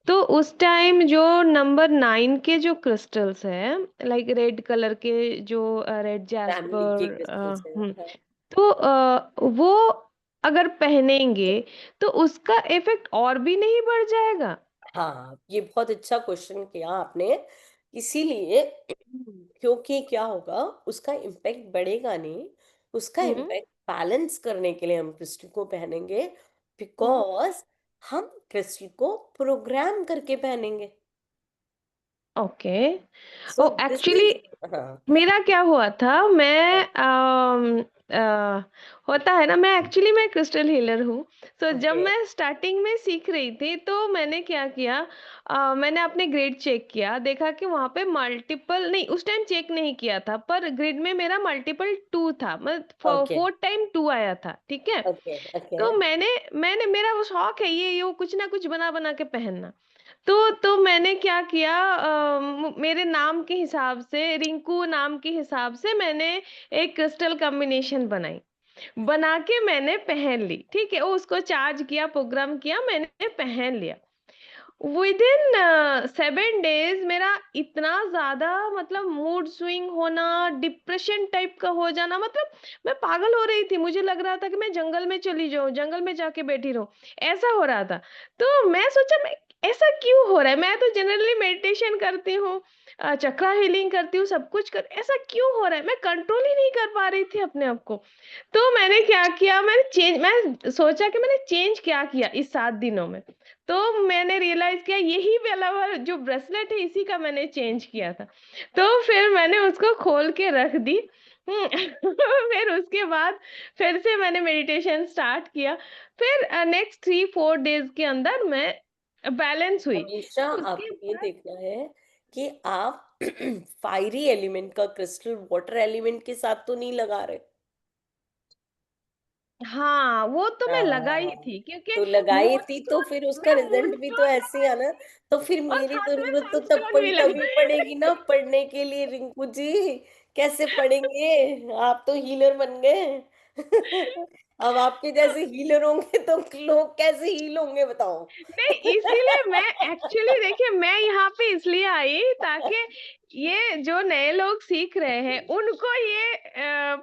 तो उस टाइम जो नंबर 9 के जो क्रिस्टल्स है, लाइक रेड कलर के, जो रेड फैमिली के जैस्पर, क्रिस्टल्स हैं। हाँ। तो वो अगर पहनेंगे तो उसका इफेक्ट और भी नहीं बढ़ जाएगा? हाँ, ये बहुत अच्छा क्वेश्चन किया आपने। इसीलिए क्योंकि क्या होगा, उसका इम्पैक्ट बढ़ेगा नहीं, उसका हम्म इम्पैक्ट बैलेंस करने के लिए हम क्रिस्टल को पहनेंगे, हम्म बिकॉज हम क्रिस्टल को प्रोग्राम करके पहनेंगे। Okay. So oh this actually is, हाँ मेरा क्या हुआ था, मैं हाँ, होता है ना, मैं क्रिस्टल हीलर हूँ। तो जब ओके मैं स्टार्टिंग में सीख रही थी तो मैंने क्या किया, मैंने अपने ग्रिड चेक किया, देखा कि वहां पे मल्टीपल नहीं, उस टाइम चेक नहीं किया था, पर ग्रिड में मेरा मल्टीपल 2 था, मतलब ओके 4 टाइम 2 आया था, ठीक है। Okay okay. तो मैंने मैंने मेरा वो शौक है, ये कुछ ना कुछ बना बना के पहनना। तो मैंने क्या किया, मेरे नाम के हिसाब से, रिंकू नाम के हिसाब से मैंने एक क्रिस्टल कॉम्बिनेशन बनाई, बना के मैंने पहन ली, ठीक है। वो उसको चार्ज किया, प्रोग्राम किया, मैंने पहन लिया। विदिन 7 डेज मेरा इतना ज्यादा, मतलब मूड स्विंग होना, डिप्रेशन टाइप का हो जाना, मतलब मैं पागल हो रही थी, मुझे लग रहा था कि मैं जंगल में चली जाऊं, जंगल में जाके बैठी रहूं, ऐसा हो रहा था। तो मैं सोचा, मैं ऐसा क्यों हो रहा है, मैं तो जनरली मेडिटेशन करती हूँ, चक्रा हीलिंग करती हूँ, सब कुछ कर, ऐसा क्यों हो रहा है, मैं कंट्रोल ही नहीं कर पा रही थी अपने आप को। तो मैंने क्या किया, मैं सोचा कि मैंने चेंज क्या किया इस 7 दिनों में। तो मैंने रियलाइज किया, यही वाला जो ब्रेसलेट है, इसी का मैंने चेंज किया था। तो फिर मैंने उसको खोल के रख दी। फिर उसके बाद फिर से मैंने मेडिटेशन स्टार्ट किया। फिर नेक्स्ट 3-4 डेज के अंदर मैं बैलेंस हुई। हमेशा उसके आपको ये बाद देखना है कि आप फायरी एलिमेंट का क्रिस्टल वाटर एलिमेंट के साथ तो नहीं लगा रहे। हाँ, वो तो मैं लगाई हाँ, थी, क्योंकि तो लगाई मूड थी तो स्टोन, फिर उसका मैं मूड रिजल्ट भी तो स्टोन ऐसे ही लगाई आना। थी, तो फिर और मेरी साथ में जरूरत तो तब सनस्टोन भी तभी पड़ेगी लगाई। ना पढ़ने के लिए, रिंकू जी। कैसे पढ़ेंगे, आप तो हीलर बन गए। अब आपके जैसे हीलर होंगे तो लोग कैसे हील होंगे बताओ। नहीं, इसीलिए मैं एक्चुअली, देखिए, मैं यहाँ पे इसलिए आई ताकि ये जो नए लोग सीख रहे हैं उनको ये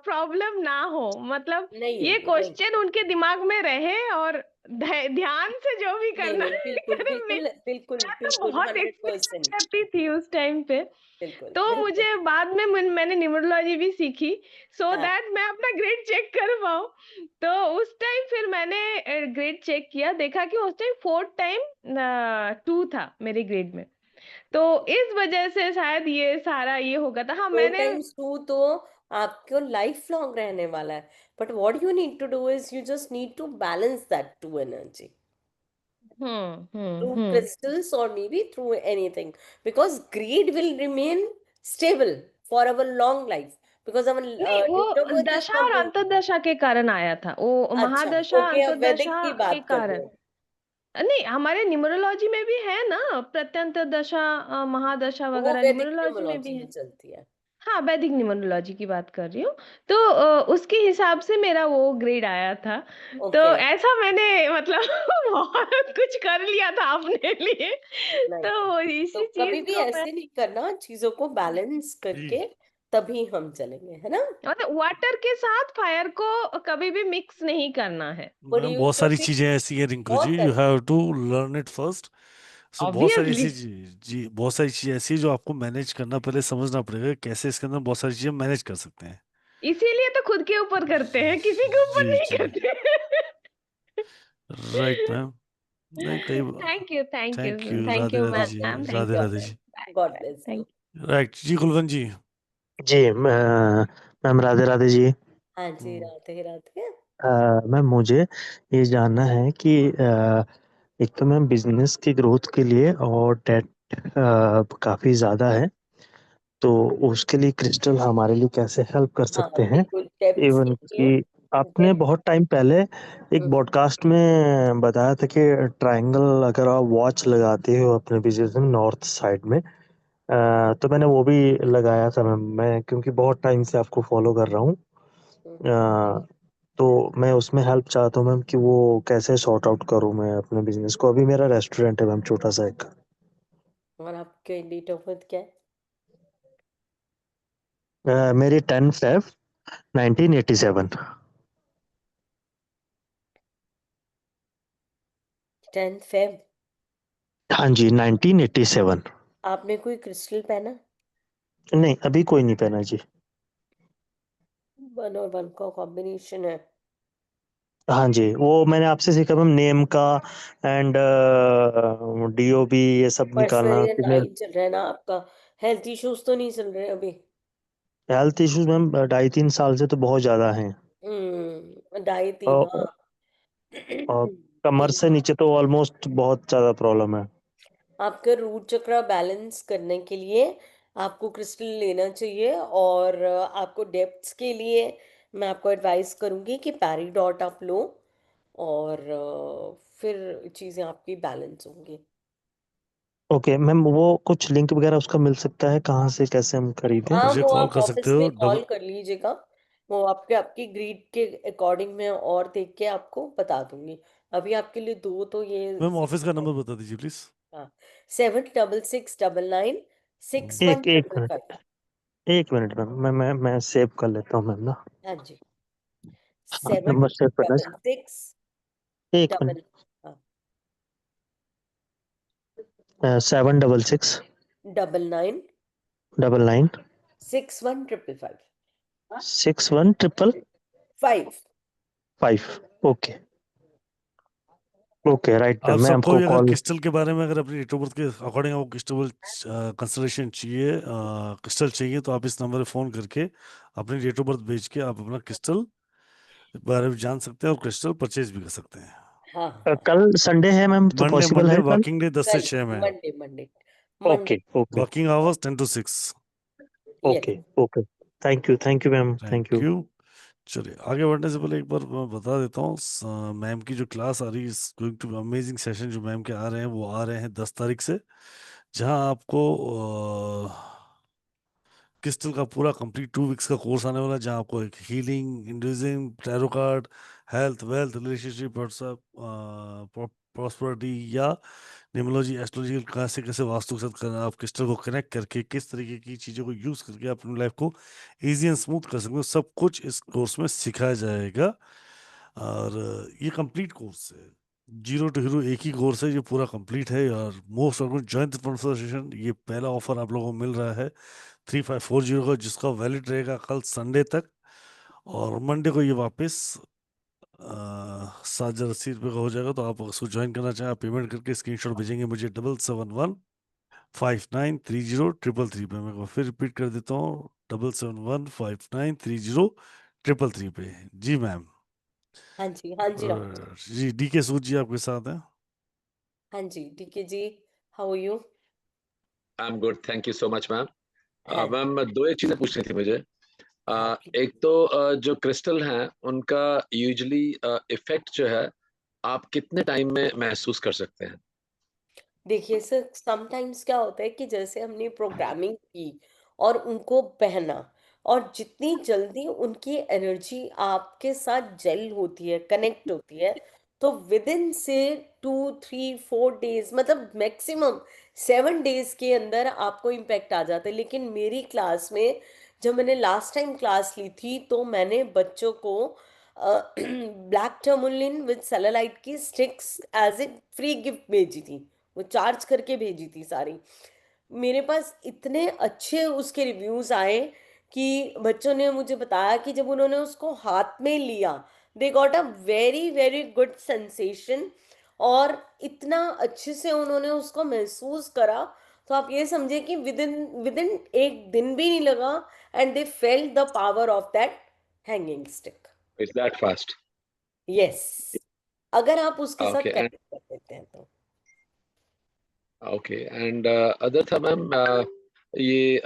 प्रॉब्लम ना हो, मतलब नहीं ये होगी, नहीं क्वेश्चन उनके दिमाग में रहे, और ध्यान से जो भी नहीं करना नहीं, है बिल्कुल करें। बिल्कुल बिल्कुल मैं तो बिल्कुल बहुत एक्सपेक्ट 100%। करती थी उस टाइम पे। बिल्कुल तो बिल्कुल। मुझे बाद में मैंने न्यूमरोलॉजी भी सीखी, सो हाँ दैट मैं अपना ग्रेड चेक कर पाऊँ। तो उस टाइम फिर मैंने ग्रेड चेक किया, देखा कि उस टाइम 4 टाइम 2 था मेरे ग्रेड में। तो इस वजह से शायद ये सारा ये हो गया था। हाँ, मैंने 4 times 2 तो आपको लाइफ लॉन्ग रहने वाला है। But what you need to do is you just need to balance that two energy through hmm. crystals or maybe through anything, because greed will remain stable for our long life, because our नहीं, वो date of birth is दशा और compulsory. अंतर्दशा के कारण आया था, वो अच्छा, महादशा ओके, अब वैदिक अंतर्दशा की के बात कर रहे कारण। हो। नहीं, हमारे न्यूमरोलॉजी में भी है ना, प्रत्यंतर दशा, महादशा वो वगैरह वैदिक न्यूमरोलॉजी में न्यूमरोलॉजी भी में है। चलती है। हाँ, वैदिक न्यूमरोलॉजी की बात कर रही हूँ। तो उसके हिसाब से मेरा वो ग्रेड आया था। तो ओके, ऐसा मैंने, मतलब बहुत कुछ कर लिया था अपने लिए। नहीं तो तो इसी कभी चीज भी को मैं ऐसे नहीं करना, चीजों को बैलेंस जी करके तभी हम चलेंगे, है ना? मतलब वाटर के साथ फायर को कभी भी मिक्स नहीं करना है। What do मैम you बहुत सारी think? चीजें ऐसी है रिंकू बहुत जी, यू सारी have to learn it first. So बहुत सारी ऐसी ऑब्वियसली जी बहुत सारी चीजें ऐसी है जो आपको मैनेज करना, पहले समझना पड़ेगा कैसे इसके अंदर बहुत सारी चीजें मैनेज कर सकते हैं। इसीलिए तो खुद के ऊपर करते हैं, किसी के ऊपर जी नहीं जी करते। Right ma'am. नहीं कई thank you, thank you, thank you, thank Radhe you Radhe ji, ma'am, thank Radhe you Radhe ma'am, जी। Bye god bye, bless thank you. Right जी, कुलवंत जी। जी मैम राधे राधे जी। हाँ जी, राधे राधे। मैम मुझे ये जानना है कि एक तो मैम बिजनेस की ग्रोथ के लिए और डेट काफ़ी ज़्यादा है, तो उसके लिए क्रिस्टल हमारे लिए कैसे हेल्प कर हाँ सकते हैं? बिल्कुल, डेप्थ्स के इवन लिए कि आपने डेप्थ। बहुत टाइम पहले एक पॉडकास्ट में बताया था कि ट्रायंगल अगर आप वॉच लगाते हो अपने बिजनेस में नॉर्थ साइड में, तो मैंने वो भी लगाया था मैम, मैं क्योंकि बहुत टाइम से आपको फॉलो कर रहा हूँ। तो मैं उसमें हेल्प चाहता हूँ मैम कि वो कैसे सॉर्ट आउट करूँ मैं अपने बिजनेस को। अभी मेरा रेस्टोरेंट है मैम छोटा सा एक। और आपके डेट ऑफ बर्थ क्या है? मेरी 10 फेब 1987। 10 फेब। हाँ जी 1987। आपने कोई क्रिस्टल पहना? नहीं अभी कोई नहीं पहना जी। 1 और 1 का कॉम्बिनेशन है। हाँ जी, वो मैंने आपसे सीखा मैम नेम का एंड डीओबी ये सब निकालना पर्सनली कि मेरे 9 चल रहा है ना आपका। हेल्थ इश्यूज तो नहीं चल रहे अभी? हेल्थ इश्यूज मैम 2.5-3 साल से तो बहुत ज़्यादा हैं। 2.5-3, और हाँ। और कमर से नीचे तो ऑलमोस्ट बहुत ज़्यादा प्रॉब्लम है। आपका रूट चक्रा बैलेंस करने के लिए आपको क्रिस्टल लेना चाहिए। और आपको डेप्थ्स के लिए मैं आपको एडवाइस करूंगी कि पैरीडॉट आप लो। और फिर चीज़ें आपकी बैलेंस होंगी। ओके मैम, वो कुछ लिंक वगैरह उसका मिल सकता है, कहाँ से कैसे हम खरीदें? हाँ, मुझे वो कॉल आप कर सकते ऑफिस हो में कॉल कर लीजिएगा। वो आपकी ग्रीड के अकॉर्डिंग में और देख के आपको बता दूंगी। अभी आपके लिए 2 तो ये मैम ऑफिस का है। नंबर बता दीजिए प्लीज। हाँ, 7669 एक एक मिनट 6155। एक मिनट मैम, मैं सेव कर लेता हूँ मैम ना। हाँ जी, हाँ, नंबर सेव करना है। 7669 एक मिनट। डबल। हाँ, 766 99 99 6155 6155। 5। ओके ओके राइट मैम, आप मैं सबको आपको भी अगर कॉल। क्रिस्टल के बारे में, अगर अपनी डेट ऑफ बर्थ के अकॉर्डिंग आपको क्रिस्टल कंसल्टेशन चाहिए, क्रिस्टल चाहिए, तो आप इस नंबर पे फ़ोन करके अपनी डेट ऑफ बर्थ भेज के आप अपना क्रिस्टल के बारे में जान सकते हैं और क्रिस्टल परचेज भी कर सकते हैं। हाँ हाँ, कल संडे है मैम, तो मंडे पॉसिबल मंडे है कल? वर्किंग डे 10 से कल 6 में। Monday Monday okay Monday. Okay working hours 10 to 6। Yes. Okay okay. Thank you ma'am, thank thank you. You. चलिए आगे बढ़ने से पहले एक बार मैं बता देता हूँ, मैम की जो क्लास आ रही है, गोइंग टू अमेजिंग सेशन जो मैम के आ रहे हैं, वो आ रहे हैं 10 तारीख से, जहां आपको क्रिस्टल का पूरा कंप्लीट 2 वीक्स का कोर्स आने वाला है, जहां आपको एक healing, Hinduism, tarot card, health, wealth, relationship, WhatsApp, prosperity या न्यूमरोलॉजी, एस्ट्रोलॉजी, कैसे कैसे वास्तु के साथ करना, आप क्रिस्टल को कनेक्ट करके किस तरीके की चीज़ों को यूज़ करके आप अपनी लाइफ को ईजी एंड स्मूथ कर सकते हो, सब कुछ इस कोर्स में सिखाया जाएगा। और ये कंप्लीट कोर्स है, जीरो टू हीरो एक ही कोर्स है, ये पूरा कंप्लीट है। और मोस्ट ऑफ ज्वाइन सेशन, ये पहला ऑफर आप लोगों को मिल रहा है 3540 का, जिसका वैलिड रहेगा कल संडे तक। और मंडे को ये वापस 780 रुपये का हो जाएगा। तो आप उसको ज्वाइन करना चाहें, आप पेमेंट करके स्क्रीनशॉट भेजेंगे मुझे 7715930333 पे। मैं फिर रिपीट कर देता हूँ, 7715930333 पे। जी मैम। हाँ जी, हाँ जी राम जी। जी डी के सूद जी आपके साथ हैं। हाँ जी, DK ji, how are you? I am good, thank you so much ma'am. हाँ मैम दो एक चीजें पूछनी थी मुझे। हाँ प्लीज। एक तो जो क्रिस्टल हैं उनका यूजुअली इफेक्ट जो है आप कितने टाइम में महसूस कर सकते हैं? देखिए सर, समटाइम्स क्या होता है कि जैसे हमने प्रोग्रामिंग की और उनको पहना, और जितनी जल्दी उनकी एनर्जी आपके साथ जेल होती है, कनेक्ट होती है, तो विद इन से 2 3 4 डेज, मतलब मैक्सिमम 7 डेज के अंदर आपको इम्पैक्ट आ जाता है। लेकिन मेरी क्लास में जब मैंने लास्ट टाइम क्लास ली थी तो मैंने बच्चों को ब्लैक टर्मोलिन विद सेलेलाइट की sticks as a free gift भेजी थी, वो चार्ज करके भेजी थी सारी। मेरे पास इतने अच्छे उसके रिव्यूज आए कि बच्चों ने मुझे बताया कि जब उन्होंने उसको हाथ में लिया they got a very very good sensation, और इतना अच्छे से उन्होंने उसको महसूस करा। तो आप ये समझे कि विदिन विदिन एक दिन भी नहीं लगा and they felt the power of that hanging stick. It's that fast. Yes, अगर आप उसके साथ Okay, and कनेक्ट कर देते हैं तो। okay, and other था मैम, ये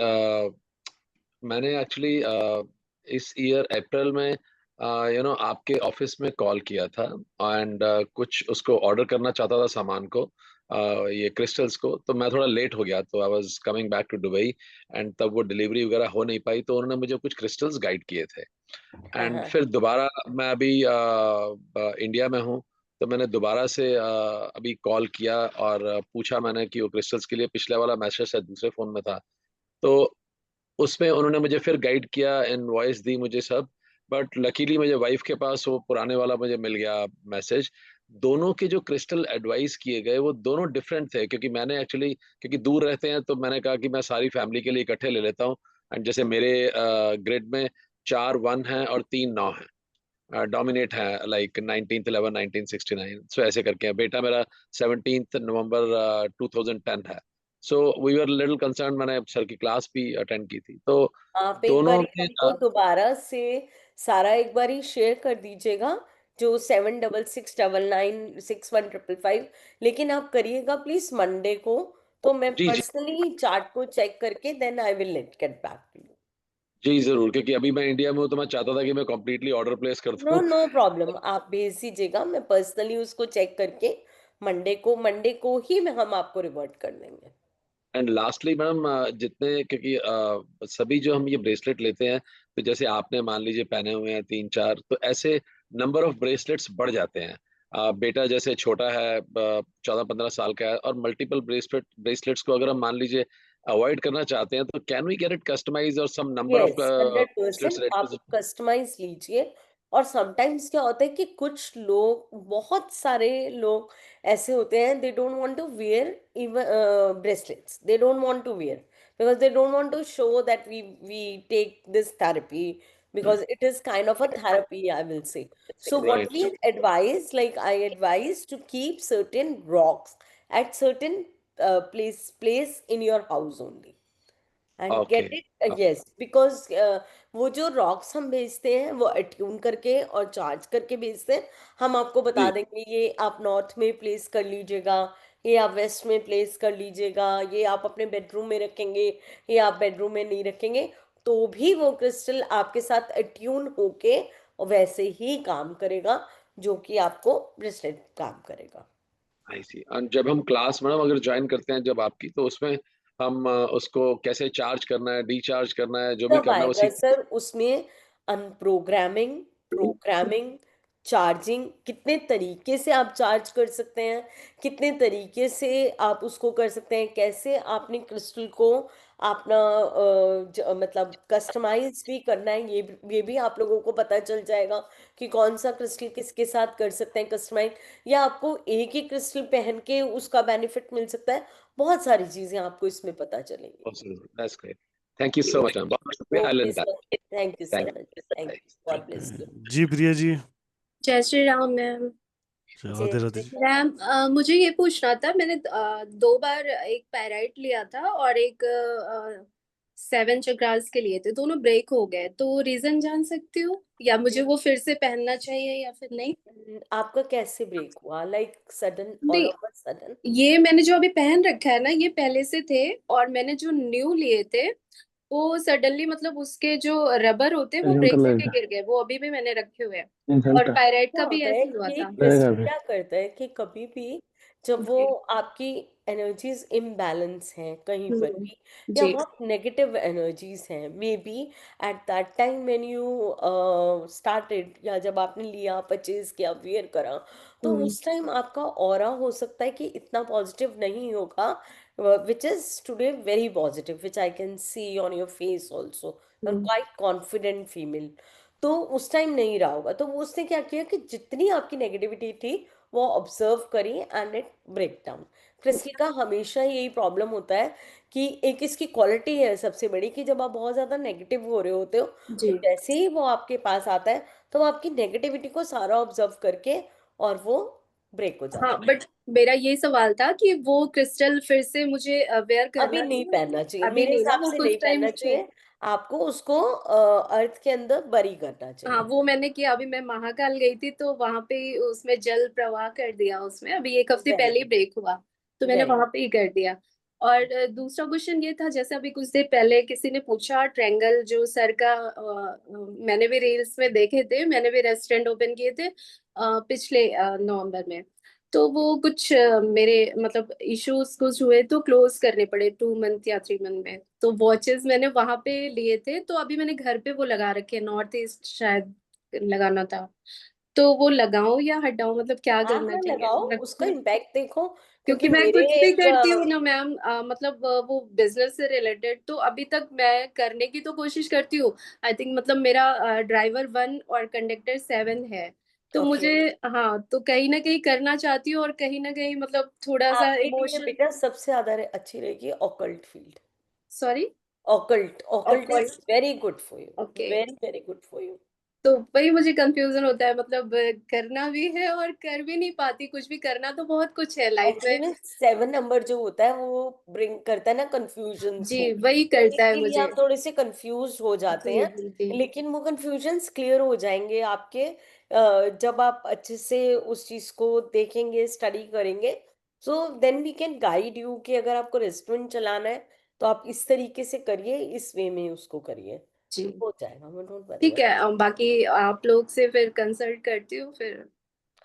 मैंने एक्चुअली इस ईयर अप्रैल में आपके ऑफिस में कॉल किया था, एंड कुछ उसको ऑर्डर करना चाहता था सामान को, ये क्रिस्टल्स को। तो मैं थोड़ा लेट हो गया, तो I was coming back to Dubai, and तब वो डिलीवरी वगैरह हो नहीं पाई, तो उन्होंने मुझे कुछ क्रिस्टल्स गाइड किए थे। हाँ एंड हाँ फिर दोबारा मैं अभी इंडिया में हूँ, तो मैंने दोबारा से अभी कॉल किया और पूछा मैंने कि वो क्रिस्टल्स के लिए पिछले वाला मैसेज शायद दूसरे फोन में था, तो उसमें उन्होंने मुझे फिर गाइड किया, इनवॉइस दी मुझे सब। बट लकीली मुझे वाइफ के पास वो पुराने वाला मुझे मिल गया मैसेज। दोनों के जो क्रिस्टल एडवाइस किए गए वो दोनों डिफरेंट थे, क्योंकि मैंने एक्चुअली, क्योंकि दूर रहते हैं, तो मैंने कहा कि मैं सारी फैमिली के लिए इकट्ठे ले लेता हूँ। एंड जैसे मेरे ग्रिड में 4 1 हैं और 3 9 हैं, डोमिनेट है, लाइक 1911 1969, सो ऐसे करके है। बेटा मेरा 17 नवंबर 2010 है। So we were little concern, मैंने सर की क्लास भी अटेंड की थी, तो आप एक दोनों बारी में हमको दोबारा से सारा एक बारी शेयर कर दीजिएगा, जो 7669961555, लेकिन आप करिएगा प्लीज मंडे को, तो मैं जी जी पर्सनली चार्ट को चेक करके then I will get back to you. जी जरूर, क्योंकि अभी मैं इंडिया में हूँ, तो मैं चाहता था कि मैं कंप्लीटली ऑर्डर प्लेस कर नो दूँ। नो प्रॉब्लम, आप भेज दीजिएगा, मैं पर्सनली उसको चेक करके मंडे को ही हम आपको रिवर्ट कर देंगे। एंड लास्टली मैडम, जितने, क्योंकि सभी जो हम ये ब्रेसलेट लेते हैं, तो जैसे आपने मान लीजिए पहने हुए हैं 3 4, तो ऐसे नंबर ऑफ ब्रेसलेट्स बढ़ जाते हैं। बेटा जैसे छोटा है, 14 15 साल का है, और मल्टीपल ब्रेसलेट्स को अगर हम मान लीजिए अवॉइड करना चाहते हैं, तो can we get it customize और some number of yes, 100% bracelets? आप कस्टमाइज लीजिए। और समटाइम्स क्या होता है कि कुछ लोग, बहुत सारे लोग ऐसे होते हैं, they don't want to wear even bracelets, they don't want to wear because they don't want to show that we take this therapy, because it is kind of a therapy, I will say. So what right. we advise, like I advise to keep certain rocks at certain place in your house only and okay. Get it. Yes, because वो जो rocks हम भेजते हैं वो attune करके और charge करके भेजते हैं। हम आपको बता जी देंगे ये आप नॉर्थ में प्लेस कर लीजिएगा, ये आप वेस्ट में प्लेस कर लीजिएगा, ये आप अपने बेडरूम में रखेंगे, ये आप बेडरूम में नहीं रखेंगे, तो भी वो क्रिस्टल आपके साथ अट्यून होके वैसे ही काम करेगा जो कि आपको ब्रेसलेट काम करेगा। आई सी। और जब हम क्लास मैडम अगर ज्वाइन करते हैं जब आपकी, तो उसमें हम उसको कैसे चार्ज करना है, डिचार्ज करना है, जो भी सब करना है वो आएगा सीख। सर उसमें। अनप्रोग्रामिंग, प्रोग्रामिंग, चार्जिंग, कितने तरीके से आप चार्ज कर सकते हैं, कितने तरीके से आप उसको कर सकते हैं, कैसे आपने क्रिस्टल को अपना मतलब कस्टमाइज भी करना है, ये भी आप लोगों को पता चल जाएगा कि कौन सा क्रिस्टल किसके साथ कर सकते हैं कस्टमाइज, या आपको एक ही क्रिस्टल पहन के उसका बेनिफिट मिल सकता है। बहुत सारी चीजें आपको इसमें पता चलेंगी। That's great. Thank you so much ma'am, बहुत शुक्रिया। I okay learn sir, that. Thank you so thank much, thank you, god bless you. जी प्रिया जी। जय श्री राम मैम। राधे राधे जी। मैम मुझे ये पूछना था, मैंने 2 बार एक पैराइट लिया था और एक 7 चक्रास के लिए थे, दोनों ब्रेक हो गए, तो रीजन जान सकती हूँ, या मुझे वो फिर से पहनना चाहिए या फिर नहीं? आपका कैसे ब्रेक हुआ, लाइक सडन, ऑल नहीं, ऑफ अ सडन? ये मैंने जो अभी पहन रखा है ना, ये पहले से थे, और मैंने जो न्यू लिए थे वो सडनली, मतलब उसके जो रबर होते हैं वो ब्रेक होके गिर गए, वो अभी भी मैंने रखे हुए हैं, और पायराइट क्या का भी होता ऐसे है ही हुआ कि था। क्रिस्टल क्या करता है कि कभी भी जब वो जी। आपकी एनर्जीज इम्बैलेंस हैं कहीं पर हम्म, भी, या जी। बहुत नेगेटिव एनर्जीज हैं, may be at that time when you started, या जब आपने लिया, परचेज किया, वेयर करा, तो हम्म, उस टाइम आपका ऑरा हो सकता है कि इतना पॉजिटिव नहीं होगा, which is today very positive, which I can see on your face also, और हम्म, क्वाइट कॉन्फिडेंट फीमेल। तो उस टाइम नहीं रहा होगा, तो वो उसने क्या किया कि जितनी आपकी नेगेटिविटी थी वो ऑब्जर्व करी and it break down. Crystal का हमेशा यही प्रॉब्लम होता है कि एक इसकी क्वालिटी है सबसे बड़ी, कि जब आप बहुत ज्यादा नेगेटिव हो रहे होते हो, तो जी। जैसे ही वो आपके पास आता है तो वो आपकी नेगेटिविटी को सारा ऑब्जर्व करके और वो ब्रेक हो हाँ, जाता है। बट मेरा ये सवाल था कि वो क्रिस्टल फिर से मुझे वेयर अभी करना नहीं चाहिए? पहनना चाहिए, अभी मेरे नहीं ना, हिसाब वो से नहीं कुछ टाइम पहनना चाहिए। आपको उसको अर्थ के अंदर बरी करना हाँ, चाहिए। वो मैंने किया। अभी मैं महाकाल गई थी तो वहां पे ही उसमें जल प्रवाह कर दिया उसमें, अभी एक हफ्ते वेरी पहले ही गुड, ब्रेक हुआ, तो मैंने वेरी वहां पे ही कर दिया। और दूसरा क्वेश्चन ये था, जैसे अभी कुछ देर पहले किसी ने पूछा ट्रायंगल जो सर का, मैंने भी रील्स में देखे थे, मैंने भी रेस्टोरेंट ओपन किए थे पिछले नवंबर में। तो वो कुछ मेरे मतलब इश्यूज कुछ हुए तो क्लोज करने पड़े 2 मंथ या 3 मंथ में। तो वॉचेस मैंने वहां पे लिए थे, तो अभी मैंने घर पे वो लगा रखे हैं, नॉर्थ ईस्ट शायद लगाना था। तो वो लगाऊं या हटाऊं, मतलब क्या हाँ करना हाँ, चाहिए? लगाओ, उसका इम्पैक्ट देखो। क्योंकि क्योंकि मैं मेरे कुछ भी एक करती हूँ ना मैम, मतलब वो बिजनेस से रिलेटेड तो अभी तक मैं करने की तो कोशिश करती हूँ। आई थिंक मतलब मेरा ड्राइवर 1 और कंडक्टर 7 है। तो ओके, मुझे, हाँ, तो कहीं ना कहीं करना चाहती हूँ, और कहीं ना कहीं मतलब थोड़ा सा आपके लिए इमोशन। बेटा सबसे ज्यादा अच्छी रहेगी occult field. Sorry. Occult, occult okay. Is very good for you, okay. Very very good for you. तो वही मुझे कंफ्यूजन होता है, मतलब करना भी है और कर भी नहीं पाती कुछ भी। करना तो बहुत कुछ है लाइफ एक्चुअली में। में 7 नंबर जो होता है वो ब्रिंग करता है ना कंफ्यूजन्स जी, को, वही तो करता है इसीलिए मुझे। आप थोड़े से कंफ्यूज हो जाते जी हैं। जी जी। लेकिन वो कंफ्यूजन्स क्लियर हो जाएंगे आपके, जब आप अच्छे से उस चीज को देखेंगे, स्टडी करेंगे। So then we can guide you कि अगर आपको रेस्टोरेंट चलाना है तो आप इस तरीके से करिए, इस वे में उसको करिए, जी। हो जाएगा, डोंट वरी। ठीक है, बाकी आप लोग से फिर कंसल्ट करती हूँ फिर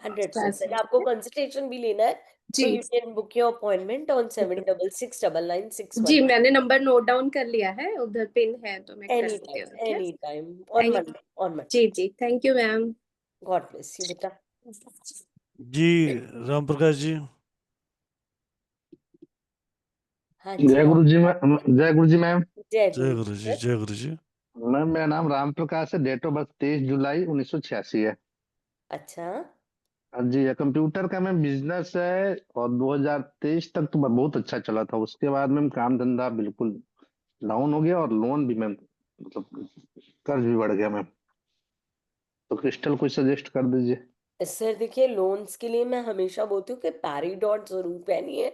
100%, क्लास में, पहले ठीक आपको है? कंसल्टेशन भी लेना है, तो जी। You can book your appointment on ठीक है। 76699611। जी, मैंने नंबर नोट डाउन कर लिया है, उधर पिन है, तो मैं कर एनी सकती टाइम, हूँ, ठीक है? Any time, on thank Monday, on Monday. जी जी, thank you ma'am. God bless you बेटा। जी। राम प्रकाश जी। हाँ जी, जय आप गुरु जी मैम। जय गुरु जी मैम। जय जय गुरु गुरु जी, सर। जय गुरु जी। मैम मेरा नाम राम प्रकाश है, डेट ऑफ बर्थ 23 जुलाई 1986 है। अच्छा, हाँ जी, ये कंप्यूटर का मैम बिजनेस है, और 2023 तक तो बहुत अच्छा चला था। उसके बाद मैम काम धंधा बिल्कुल डाउन हो गया, और लोन भी मैम, मतलब कर्ज भी बढ़ गया मैम। तो क्रिस्टल कुछ सजेस्ट कर दीजिए। सर देखिए, लोन्स के लिए मैं हमेशा बोलती हूँ कि पैरीडॉट जरूर पहनिए।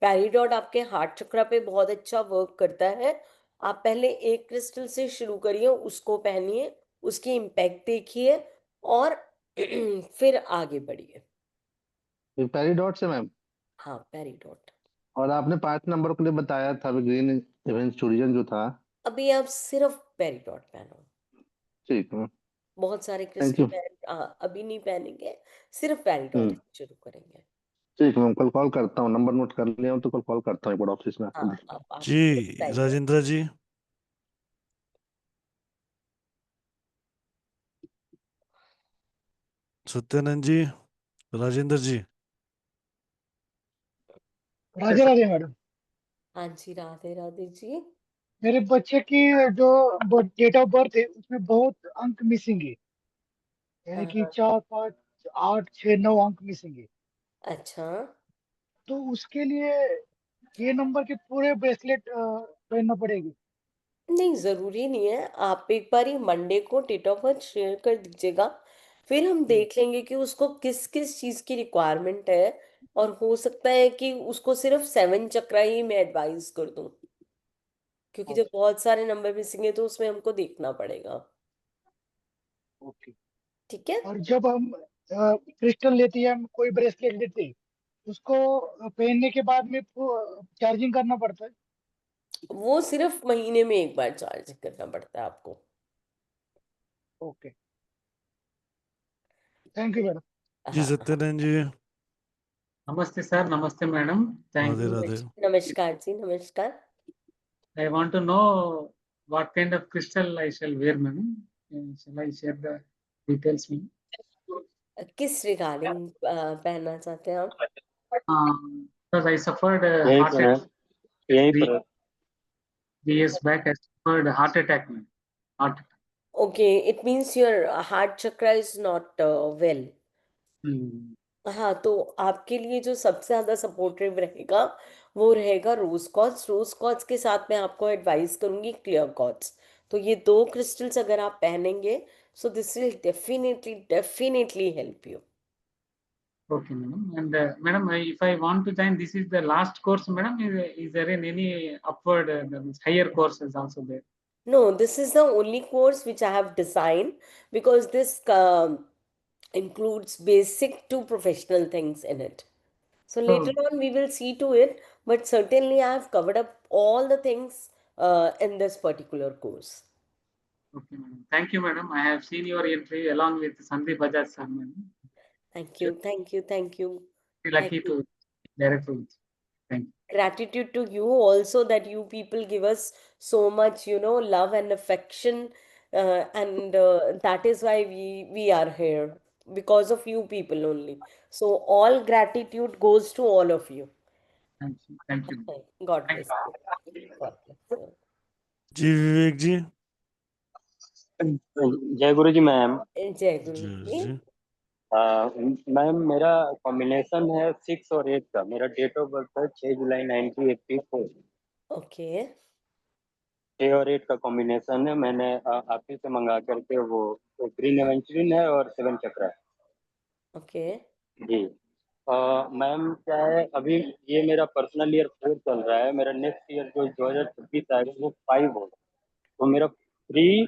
पैरीडॉट आपके हार्ट चक्रा पे बहुत अच्छा वर्क करता है। आप पहले एक क्रिस्टल से शुरू करिए, उसको पहनिए, उसकी इम्पैक्ट देखिए, और फिर आगे बढ़िए। ये पेरिडॉट से मैम। हाँ, पैरीडॉट। और आपने 5 नंबर के लिए बताया था, ग्रीन इवेंट चूड़ियन जो था। अभी आप सिर्फ पैरीडॉट पहनो, ठीक है मैम। बहुत सारे थैंक क्रिस्टल यू। अभी नहीं पहनेंगे, सिर्फ पैरीडॉट हम्म। शुरू करेंगे। ठीक है मैम, कल कॉल करता हूँ, नंबर नोट कर लिया हूँ, तो कल कॉल करता हूँ एक बार ऑफिस में हाँ, आपको देखिए। आप जी। बताइए। राजेंद्र जी। सत्यानंद जी। राजेंद्र जी। राधे राधे मैडम। हाँ जी, राधे राधे जी। मेरे बच्चे की जो डेट ऑफ बर्थ है उसमें बहुत अंक मिसिंग है, यानी कि हाँ, 4 5 8 6 9 अंक मिसिंग है। अच्छा। तो उसके लिए ये नंबर के पूरे ब्रेसलेट पहनना पड़ेगी? नहीं, जरूरी नहीं है, आप एक बार ही मंडे को डेट ऑफ बर्थ शेयर कर दीजिएगा, फिर हम हम्म, देख लेंगे कि उसको किस किस चीज की रिक्वायरमेंट है। और हो सकता है कि उसको सिर्फ 7 चक्रा ही मैं एडवाइस कर दूं, क्योंकि जब ओके बहुत सारे नंबर मिसिंग है तो उसमें हमको देखना पड़ेगा। ओके। ठीक है। और जब हम क्रिस्टल लेते हैं, हम कोई ब्रेसलेट लेते हैं, उसको पहनने के बाद में चार्जिंग करना पड़ता है? वो सिर्फ महीने में एक बार चार्ज करना पड़ता है आपको। Okay, thank you madam. जी हाँ हाँ। सत्यानंद जी। Namaste sir, namaste madam. Thank Radhe you. Radhe. नमस्कार जी, नमस्कार। I want to know what kind of crystal I shall wear, madam. Shall I share the details, madam? किस रिगार्डिंग पहनना चाहते हैं आप? Because I suffered a यहीं heart पर है, attack यहीं three पर है। 3 years back. I suffered a heart attack, madam. Heart attack. Okay, it means your heart chakra is not well. हाँ, तो आपके लिए जो सबसे ज्यादा सपोर्टिव रहेगा वो रहेगा रोज क्वार्ट्ज। रोज क्वार्ट्ज के साथ मैं आपको एडवाइस करूंगी क्लियर क्वार्ट्ज। तो ये दो क्रिस्टल्स अगर आप पहनेंगे so this will definitely help you. Okay, madam. And madam, if I want to join, this is the last course, madam. Is there any upward, higher courses also there? No, this is the only course which I have designed because this includes basic to professional things in it. So later on we will see to it, but certainly I have covered up all the things in this particular course. Okay, madam. Thank you, madam. I have seen your interview along with Sandeep Bajaj sir, madam. Thank you, thank you, thank you. Lucky Thank you. to directly. Thank you. Gratitude to you also that you people give us so much, love and affection, and that is why we are here because of you people only. So all gratitude goes to all of you. Thank you. Thank you. God bless you. God bless you. जी विवेक जी। जय Guru ji ma'am. जय गुरु जी जी। जी। Ma'am मेरा combination है 6 और 8 का। मेरा date of birth है 6 जुलाई 1984। Okay. 6 और 8 का कॉम्बिनेशन है। मैंने आप ही से मंगा करके वो ग्रीन एवेंचुरिन है और 7 चक्र है। ओके। जी। मैम क्या है, अभी ये मेरा पर्सनल ईयर 4 चल रहा है। मेरा नेक्स्ट ईयर जो 2026 आएगा वो 5 होगा। तो मेरा 3,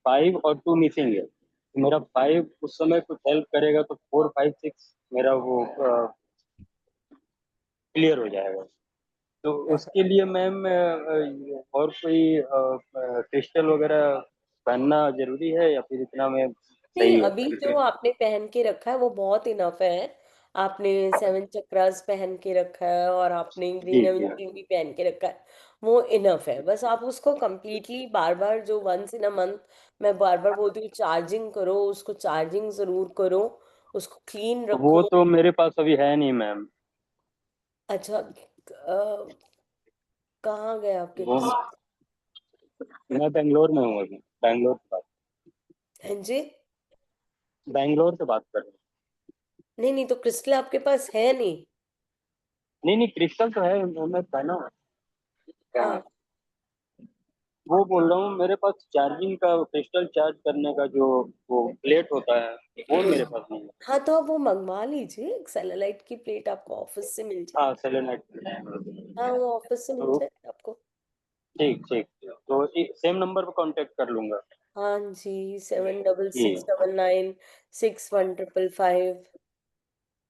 5 और 2 मिसिंग है। तो मेरा 5 उस समय कुछ हेल्प करेगा तो 4, 5, 6 मेरा वो क्लियर हो जाएगा। तो उसके लिए मैम और कोई क्रिस्टल वगैरह पहनना जरूरी है या फिर इतना में नहीं, सही है? अभी जो आपने पहन के रखा है वो बहुत इनफ है। आपने 7 चक्रास पहन के रखा है और आपने ग्रीन जी एवेंचुरिन भी पहन के रखा है, वो इनफ है। बस आप उसको कंप्लीटली बार बार जो वंस इन अ मंथ मैं बार बार बोलती हूँ चार्जिंग करो, उसको चार्जिंग जरूर करो, उसको क्लीन वो रखो। तो मेरे पास अभी है नहीं मैम। अच्छा, कहाँ गए आपके वो क्रिस्टल? मैं बेंगलोर में हूँ अभी। बेंगलोर से बात हाँ जी। बेंगलोर से बात कर रहा हूँ। नहीं नहीं, तो क्रिस्टल आपके पास है नहीं? नहीं क्रिस्टल तो है, मैं पहना हूँ। हाँ वो बोल रहा हूँ मेरे पास चार्जिंग का क्रिस्टल चार्ज करने का जो वो प्लेट होता है वो मेरे पास नहीं है। हाँ, तो आप वो मंगवा लीजिए। एक सेलेलाइट की प्लेट आपको ऑफिस से मिल जाए। हाँ सेलेनाइट। हाँ, वो ऑफिस से मिल तो जाए आपको। ठीक ठीक, तो सेम नंबर पे कांटेक्ट कर लूंगा। हाँ जी, जी 76696155।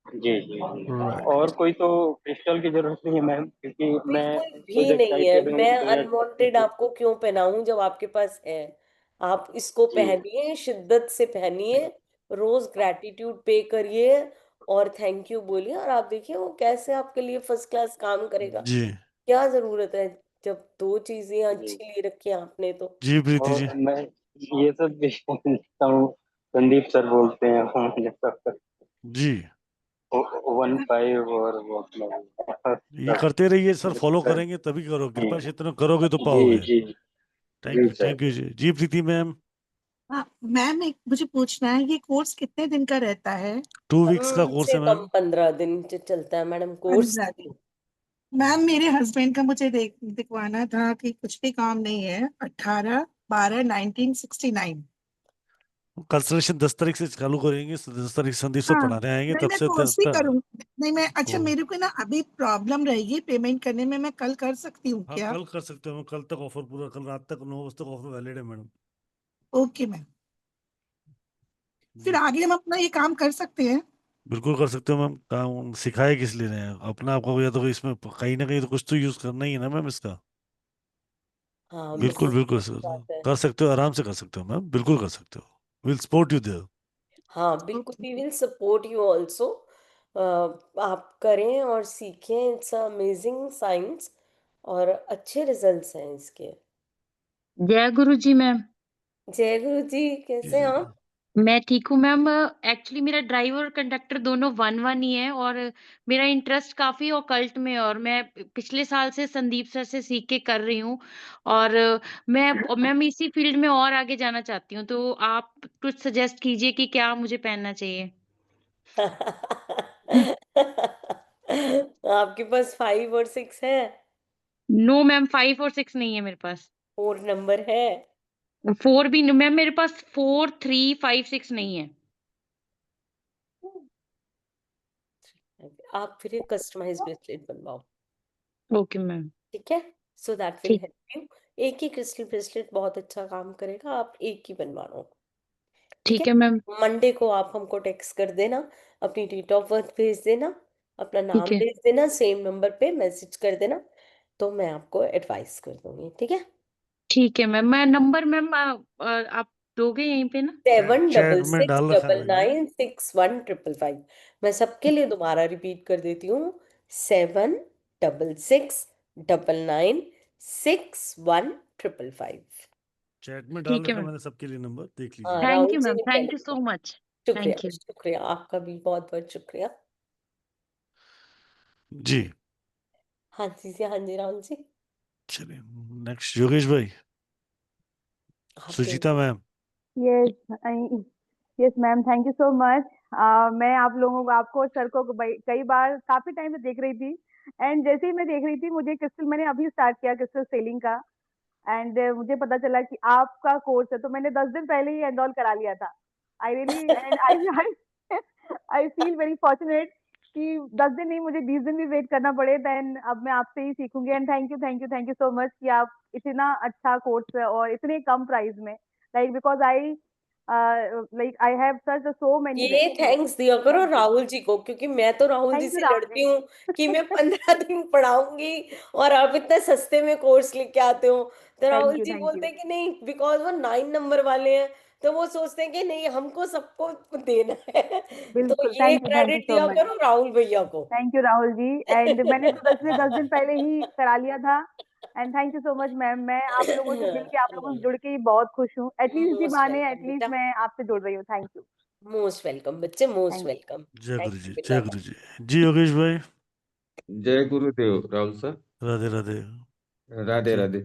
जी जी। राइट। और कोई तो क्रिस्टल की जरूरत नहीं है मैम, क्योंकि मैं बिल्कुल खुद भी नहीं है। एक्साइटेड हूँ मैं 2026 अनवांटेड से। आपको क्यों पहनाऊं जब आपके पास है? आप इसको जी पहनिए, शिद्दत से पहनिए, रोज ग्रैटिट्यूड पे करिए और थैंक यू बोलिए, और आप देखिए वो कैसे आपके लिए फर्स्ट क्लास काम करेगा। जी क्या जरूरत है जब दो चीजें जी। अच्छी ले रखी हैं आपने तो। जी प्रीति जी। और मैं ये सब भी लिखता हूँ, संदीप सर बोलते हैं ये सब जी 15 और वो ये सब। करते रहिए सर, फॉलो सर करेंगे तभी करो। जी कृपा क्षेत्र में करोगे तो जी पाओगे। जी जी सर। थैंक यू जी। जी प्रीति मैम। हाँ मैम, एक मुझे पूछना है, ये कोर्स कितने दिन का रहता है? 2 वीक्स का कम कोर्स से है कम मैम। 15 दिन चलता है मैडम कोर्स। 15 दिन। मैम मेरे हस्बैंड का मुझे दिखवाना था कि कुछ भी काम नहीं है। 18/12/1969। कंसल्टेशन 10 तारीख से चालू करेंगे। 10 तारीख संदीप से हाँ पढ़ाने आएंगे नहीं, तब मैं से कोर्स ही करूँ। नहीं मैं, अच्छा मेरे को ना अभी प्रॉब्लम रहेगी पेमेंट करने में, मैं कल कर सकती हूँ हाँ क्या? कल कर सकते हो। कल तक ऑफर पूरा, कल रात तक 9 बजे तक ऑफर वैलिड है मैडम। ओके मैम, फिर आगे हम अपना ये काम कर सकते हैं। बिल्कुल कर सकते हो मैम। काम सिखाए किस लिए रहे हैं? अपना आपको या तो इसमें कहीं ना कहीं तो कुछ तो यूज करना ही है ना मैम इसका। हाँ बिल्कुल बिल्कुल बिल्कुल सही बात है। कर सकते हो, आराम से कर सकते हो मैम, बिल्कुल कर सकते हो। Will support you there. हाँ बिल्कुल, we will support you also. आप करें और सीखें। इट्स अमेजिंग साइंस और अच्छे रिजल्ट्स हैं इसके। जय गुरु जी मैम। जय गुरु जी, कैसे हैं आप? मैं ठीक हूँ मैम। एक्चुअली मेरा ड्राइवर और कंडक्टर दोनों 1-1 ही है और मेरा इंटरेस्ट काफी ऑकल्ट में है और मैं पिछले साल से संदीप सर से सीख के कर रही हूँ और मैं इसी फील्ड में और आगे जाना चाहती हूँ। तो आप कुछ सजेस्ट कीजिए कि क्या मुझे पहनना चाहिए। आपके पास 5 और 6 है? नो मैम, 5 और 6 नहीं है मेरे पास। 4 नंबर है? 4 भी नहीं मैम, मेरे पास 4, 3, 5, 6 नहीं है। आप फिर एक कस्टमाइज ब्रेसलेट बनवाओ, ओके मैम। ठीक है? सो दैट विल ठीक। Help you. एक ही क्रिस्टल ब्रेसलेट बहुत अच्छा काम करेगा, आप एक ही बनवा लो, ठीक ठीक है? है मैम। मंडे को आप हमको टेक्स्ट कर देना, अपनी डेट ऑफ बर्थ भेज देना, अपना नाम ठीक है। भेज देना, सेम नंबर पे मैसेज कर देना, तो मैं आपको एडवाइस कर दूंगी, ठीक है? ठीक है मैम। मैं नंबर मैम आप दोगे यहीं पे ना? चैट में डाल रखा है मैंने। 766-991-555। मैं सबके लिए दोबारा रिपीट कर देती हूँ, 766-991-61555। चैट में डाल ठीक है रखा है मैम। मैंने सबके लिए नंबर, देख लीजिए। हाँ, thank Rahul you ji ma'am, ने थैंक पहले यू सो कहा। मच। शुक्रिया, थैंक यू। शुक्रिया आपका भी, बहुत बहुत शुक्रिया। जी हाँ जी जी, हाँ जी राहुल जी, चलिए, नेक्स्ट योगेश भाई, आप Sujita ma'am. Yes yes ma'am, thank you so much. मैं आप लोगों को, आपको और सर को कई बार काफी टाइम से देख रही थी एंड जैसे ही मैं देख रही थी, मुझे क्रिस्टल, मैंने अभी स्टार्ट किया क्रिस्टल सेलिंग का एंड मुझे पता चला कि आपका कोर्स है, तो मैंने 10 दिन पहले ही एनरोल करा लिया था। I really and I I feel very fortunate कि 10 दिन नहीं, मुझे 20 दिन भी वेट करना पड़े, देन अब मैं आपसे ही सीखूंगी। And thank you so much कि आप इतना अच्छा कोर्स और इतने कम प्राइस में, like because I have search so many ये वेब। थैंक्स दिया करो थैंक यू, राहुल जी को, क्योंकि मैं तो राहुल जी थैंक यू से राहुल लड़ती जी। हूँ कि मैं 15 दिन पढ़ाऊंगी और आप इतने सस्ते में कोर्स लेके आते हो। तो राहुल जी थैंक बोलते यू। हैं कि नहीं, बिकॉज वो 9 नंबर वाले हैं, तो वो सोचते हैं कि नहीं हमको सबको देना है। तो बिल्कुल, ये थैंक यू क्रेडिट सो दिया मच। करो राहुल भैया को। Thank you Rahul ji. And मैंने तो 10 दिन पहले ही करा लिया था and thank you so much ma'am. मैं आप लोगों से मिलके, आप लोगों से जुड़ के ही बहुत खुश हूँ। एटलीस्ट इसी मोस्ट बहाने वेलकम एटलीस्ट बेटा, मैं आपसे जुड़ रही हूँ। थैंक यू, मोस्ट वेलकम बच्चे, मोस्ट थैंक यू। वेलकम। जय थैंक गुरु यू जी, बेटा। जय गुरु जी। जी योगेश भाई। जय गुरुदेव राहुल सर। राधे राधे। राधे जी राधे।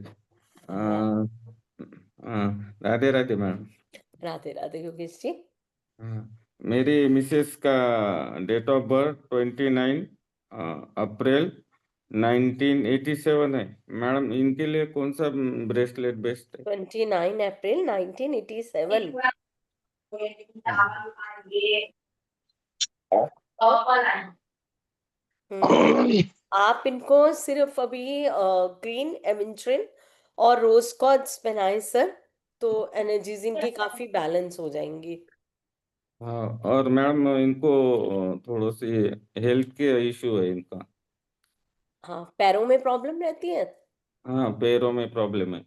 राधे राधे मैम। राधे राधे योगेश जी। मेरी मिसेस का डेट ऑफ बर्थ 29 अप्रैल 1987 है मैडम। इनके लिए कौन सा ब्रेसलेट बेस्ट है? 29 अप्रैल 1987। आप इनको सिर्फ अभी ग्रीन एमिंट्रिन और रोज कॉर्ड्स पहनाएं सर, तो एनर्जीज इनकी काफी बैलेंस हो जाएंगी। हाँ, और मैडम इनको थोड़ा सी हेल्थ के इशू है इनका। हाँ, पैरों में प्रॉब्लम रहती है? हाँ, पैरों में प्रॉब्लम है।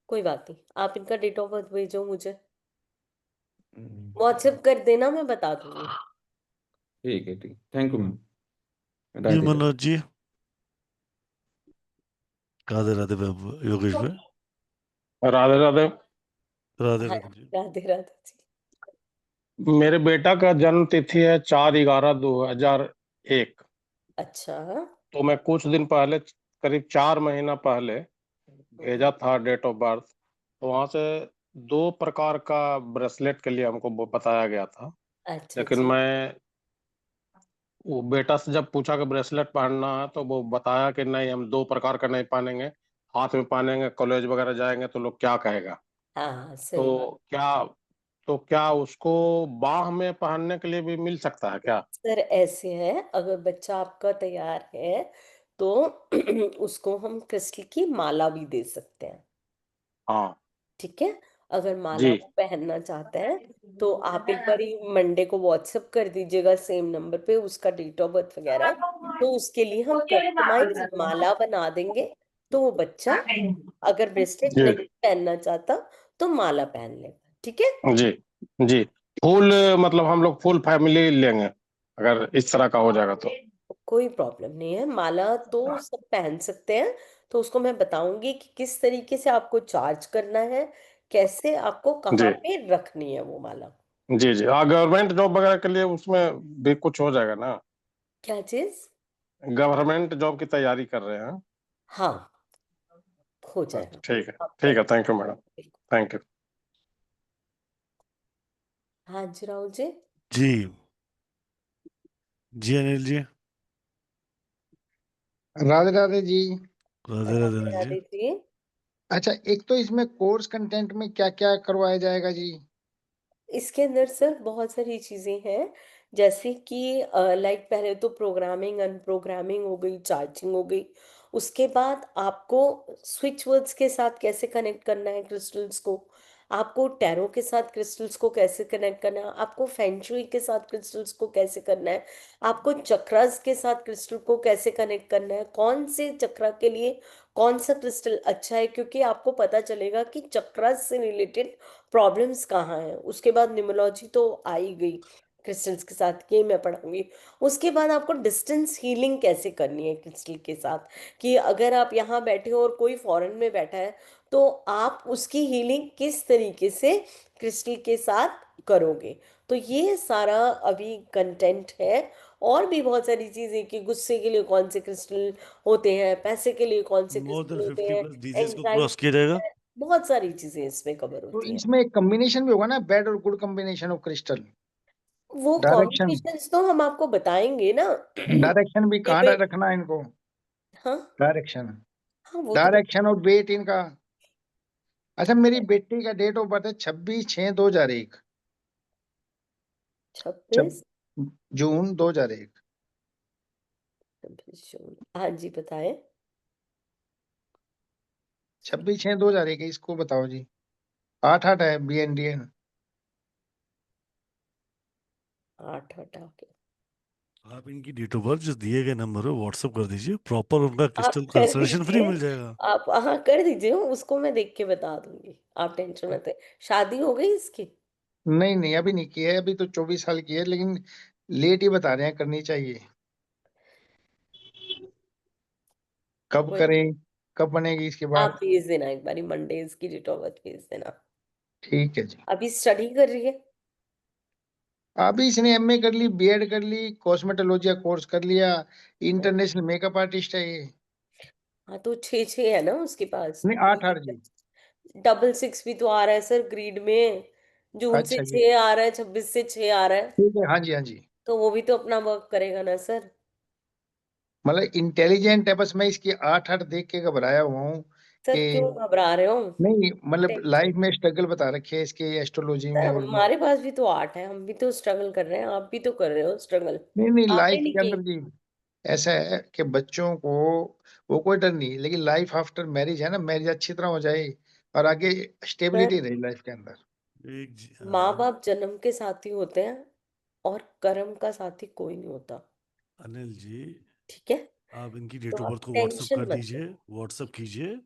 कोई बात नहीं, आप इनका डेट ऑफ बर्थ भेजो मुझे, व्हाट्सएप कर देना, मैं बता दूंगी। ठीक है, ठीक, थैंक यू मैम। जी राधे राधे। मनोज जी। राधे राधे बाबू योगेश भाई। राधे राधे। राधे हाँ, राधे जी। राधे राधे जी। मेरे बेटा का जन्म तिथि है 4/11/2001। अच्छा, तो मैं कुछ दिन पहले, करीब 4 महीना पहले भेजा था डेट ऑफ बर्थ, तो वहां से 2 प्रकार का ब्रेसलेट के लिए हमको वो बताया गया था। अच्छा लेकिन जी। मैं वो बेटा से जब पूछा कि ब्रेसलेट पहनना है, तो वो बताया कि नहीं, हम 2 प्रकार का नहीं पहनेंगे, हाथ में पहनेंगे, कॉलेज वगैरह जाएंगे तो लोग क्या कहेगा। हाँ, सही बात। तो क्या उसको बाह में पहनने के लिए भी मिल सकता है क्या? सर ऐसे है, अगर बच्चा आपका तैयार है तो उसको हम क्रिस्टल की माला भी दे सकते हैं, हाँ ठीक है? अगर माला जी। वो पहनना चाहता है तो आप एक बार मंडे को व्हाट्सएप कर दीजिएगा सेम नंबर पे उसका डेट ऑफ बर्थ वगैरह, तो उसके लिए हम कस्टमाइज माला बना देंगे। तो वो बच्चा अगर ब्रेसलेट जी नहीं पहनना चाहता तो माला पहन लेगा, ठीक है? जी जी। फुल, मतलब हम लोग फुल फैमिली लेंगे। अगर इस तरह का हो जाएगा तो। कोई प्रॉब्लम नहीं है, माला तो सब पहन सकते हैं। तो उसको मैं बताऊंगी कि किस तरीके से आपको चार्ज करना है, कैसे आपको कहाँ जी पे रखनी है वो माला। जी जी। हाँ, गवर्नमेंट जॉब वगैरह के लिए उसमें भी कुछ हो जाएगा ना? क्या चीज? गवर्नमेंट जॉब की तैयारी कर रहे हैं। हाँ, हो अच्छा, जाएगा। ठीक है आप ठीक है, टेंशन थैंक यू मैडम, बिल्कुल। Thank you. हाँ जी राहुल जी। जी जी अनिल जी। राधे राधे जी। राधे राधे राधे अनिल जी। राधे जी। अच्छा, एक तो इसमें कोर्स कंटेंट में क्या क्या करवाया जाएगा जी? इसके अंदर सर बहुत सारी चीजें हैं, जैसे कि लाइक पहले तो प्रोग्रामिंग अनप्रोग्रामिंग हो गई, चार्जिंग हो गई। उसके बाद आपको स्विच वर्ड्स के साथ कैसे कनेक्ट करना है क्रिस्टल्स को, आपको टैरो के साथ क्रिस्टल्स को कैसे कनेक्ट करना है, आपको फेंगशुई के साथ क्रिस्टल्स को कैसे करना है, आपको चक्रास के साथ क्रिस्टल को कैसे कनेक्ट करना है, कौन से चक्रा के लिए कौन सा क्रिस्टल अच्छा है, क्योंकि आपको पता चलेगा कि चक्रास से रिलेटेड प्रॉब्लम्स कहाँ हैं। उसके बाद न्यूमरोलॉजी तो आ ही गई, क्रिस्टल्स के साथ ये मैं पढ़ाऊंगी। उसके बाद आपको डिस्टेंस हीलिंग कैसे करनी है क्रिस्टल के साथ, कि अगर आप यहाँ बैठे हो और कोई फॉरेन में बैठा है तो आप उसकी हीलिंग किस तरीके से क्रिस्टल के साथ करोगे। तो ये सारा अभी कंटेंट है। और भी बहुत सारी चीजें कि गुस्से के लिए कौन से क्रिस्टल होते हैं, पैसे के लिए कौन से मोर देन क्रिस्टल होते 50 हैं, प्लस डीजीज को क्रॉस एंजाइटी किया जाएगा। है, बहुत सारी चीजें इसमें कवर तो होती हैं। इसमें एक कॉम्बिनेशन भी होगा ना, बैड और गुड कॉम्बिनेशन ऑफ क्रिस्टल। वो डायरेक्शन, कॉम्बिनेशंस तो हम आपको बताएंगे ना। डायरेक्शन भी ये कहाँ पे रखना है इनको? हाँ डायरेक्शन, हाँ वो तो डायरेक्शन और वेट इनका। अच्छा, मेरी बेटी का डेट ऑफ बर्थ है 26/6/2001। 26 जून 2001। 26 जून। हाँ जी बताएं। 26/6/2001 इसको बताओ जी। 8/8 है BNDN। 8 हटा के आप इनकी डेट ऑफ बर्थ जो दिए गए नंबर है व्हाट्सअप कर दीजिए, प्रॉपर उनका आप क्रिस्टल कर कंसल्टेशन फ्री दीजिए। मिल जाएगा। आप हाँ कर दीजिए, उसको मैं देख के बता दूंगी, आप टेंशन मत है। शादी हो गई इसकी? नहीं नहीं, अभी नहीं की है, अभी तो 24 साल की है, लेकिन लेट ही बता रहे हैं, करनी चाहिए। कब कोई करें, कब बनेगी इसके आप बाद? भेज देना एक बारी, मंडे इसकी डेट ऑफ बर्थ भेज देना। ठीक है जी। अभी स्टडी कर रही है? अभी इसने MA कर ली, B.Ed कर ली, कॉस्मेटोलॉजी का कोर्स कर लिया, इंटरनेशनल मेकअप आर्टिस्ट है ये। हाँ तो 6 6 है ना उसके पास, नहीं, कोई 8/8 जी। दिक्कत। 66 भी तो आ रहा है सर ग्रीड में, जून से अच्छा जी, 6 आ रहा है, 26 से 6 आ रहा है। ठीक है, हाँ जी हाँ जी। तो वो भी तो अपना वर्क करेगा ना सर। मतलब इंटेलिजेंट है, बस मैं इसकी 8/8 देख के घबराया हुआ हूँ सर कि क्यों घबरा रहे हो? नहीं, मतलब टेंशन, लाइफ में स्ट्रगल बता रखे है इसके एस्ट्रोलॉजी सर में और भी। हमारे पास भी तो 8 है, हम भी तो स्ट्रगल कर रहे हैं, आप भी तो कर रहे हो स्ट्रगल। नहीं नहीं, आपने लाइफ नहीं के की? अंदर जी ऐसा है कि बच्चों को वो कोई डर नहीं, लेकिन लाइफ आफ्टर मैरिज है ना, मैरिज अच्छी तरह हो जाए और आगे सर स्टेबिलिटी रही लाइफ के अंदर। माँ बाप जन्म के साथी होते हैं और कर्म का साथी कोई नहीं होता। अनिल जी, ठीक है, आप इनकी तो डेट ऑफ आप बर्थ को व्हाट्सअप टेंशन कर मत लो। दीजिए, व्हाट्सअप कीजिए,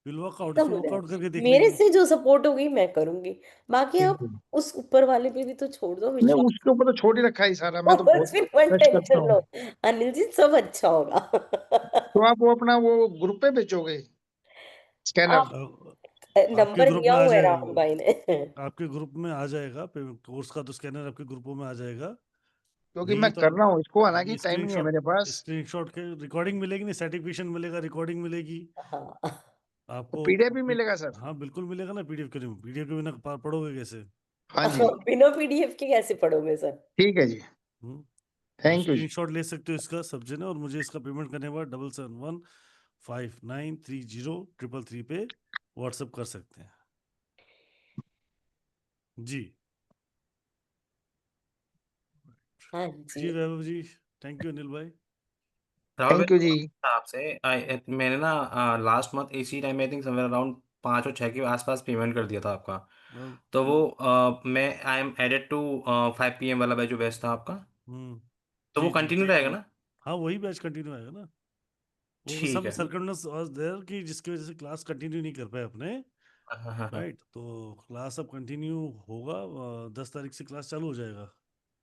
विल वर्कआउट, सब इसमें हो वर्कआउट करके जाएगा, देख मेरे लेंगे। से जो सपोर्ट होगी मैं करूंगी। बाकी ठीक आप है। उस ऊपर वाले पे भी तो छोड़ दो नहीं, विश्वास। उसके ऊपर तो छोड़ ही रखा है सारा, मैं तो बहुत बस फिर मत ट्रस्ट करता टेंशन लो, हूँ। अनिल जी सब अच्छा होगा। तो आप वो अपना वो ग्रुप पे बेचोगे स्कैनर? आप आपके नंबर ग्रुप दिया में आ हुआ है राहुल जाएगा, भाई ने। आपके ग्रुप में आ जाएगा कोर्स का, तो स्कैनर आपके ग्रुपों में आ जाएगा। क्योंकि नहीं मैं है तो कर रहा हूँ इसको, आप हालांकि ये टाइम नहीं है मेरे पास। स्क्रीनशॉट के रिकॉर्डिंग मिलेगी, नहीं सर्टिफिकेशन मिलेगा, रिकॉर्डिंग मिलेगी हाँ तो आपको। PDF भी मिलेगा सर? हाँ बिल्कुल मिलेगा ना, पीडीएफ के लिए, पीडीएफ के बिना पढ़ोगे कैसे? हाँ जी, बिना पीडीएफ के कैसे पढ़ोगे सर? ठीक है जी, आप थैंक यू जी। स्क्रीनशॉट ले सकते हो इसका सब्जेक्ट है, और मुझे इसका पेमेंट करने के बाद 7715930333 पे व्हाट्सएप कर सकते हैं जी। हाँ जी जी। वैभव जी, थैंक यू अनिल भाई। राहुल थैंक यू जी। भाई आपसे मैंने ना लास्ट मंथ इसी टाइम में आई थिंक समवेयर अराउंड 5 और 6 के आसपास पेमेंट कर दिया था आपका। तो वो मैं I am added to 5 PM वाला बैच जो बैच था आपका, तो वो जी जी, कंटिन्यू रहेगा ना? हाँ वही बैच कंटिन्यू आएगा ना। वो ठीक सम है। सर्कमस्टेंस वाज देयर कि जिसकी वजह से क्लास कंटिन्यू नहीं कर पाए अपने, हाँ हाँ हाँ। राइट। तो क्लास अब कंटिन्यू होगा, 10 तारीख से क्लास चालू हो जाएगा।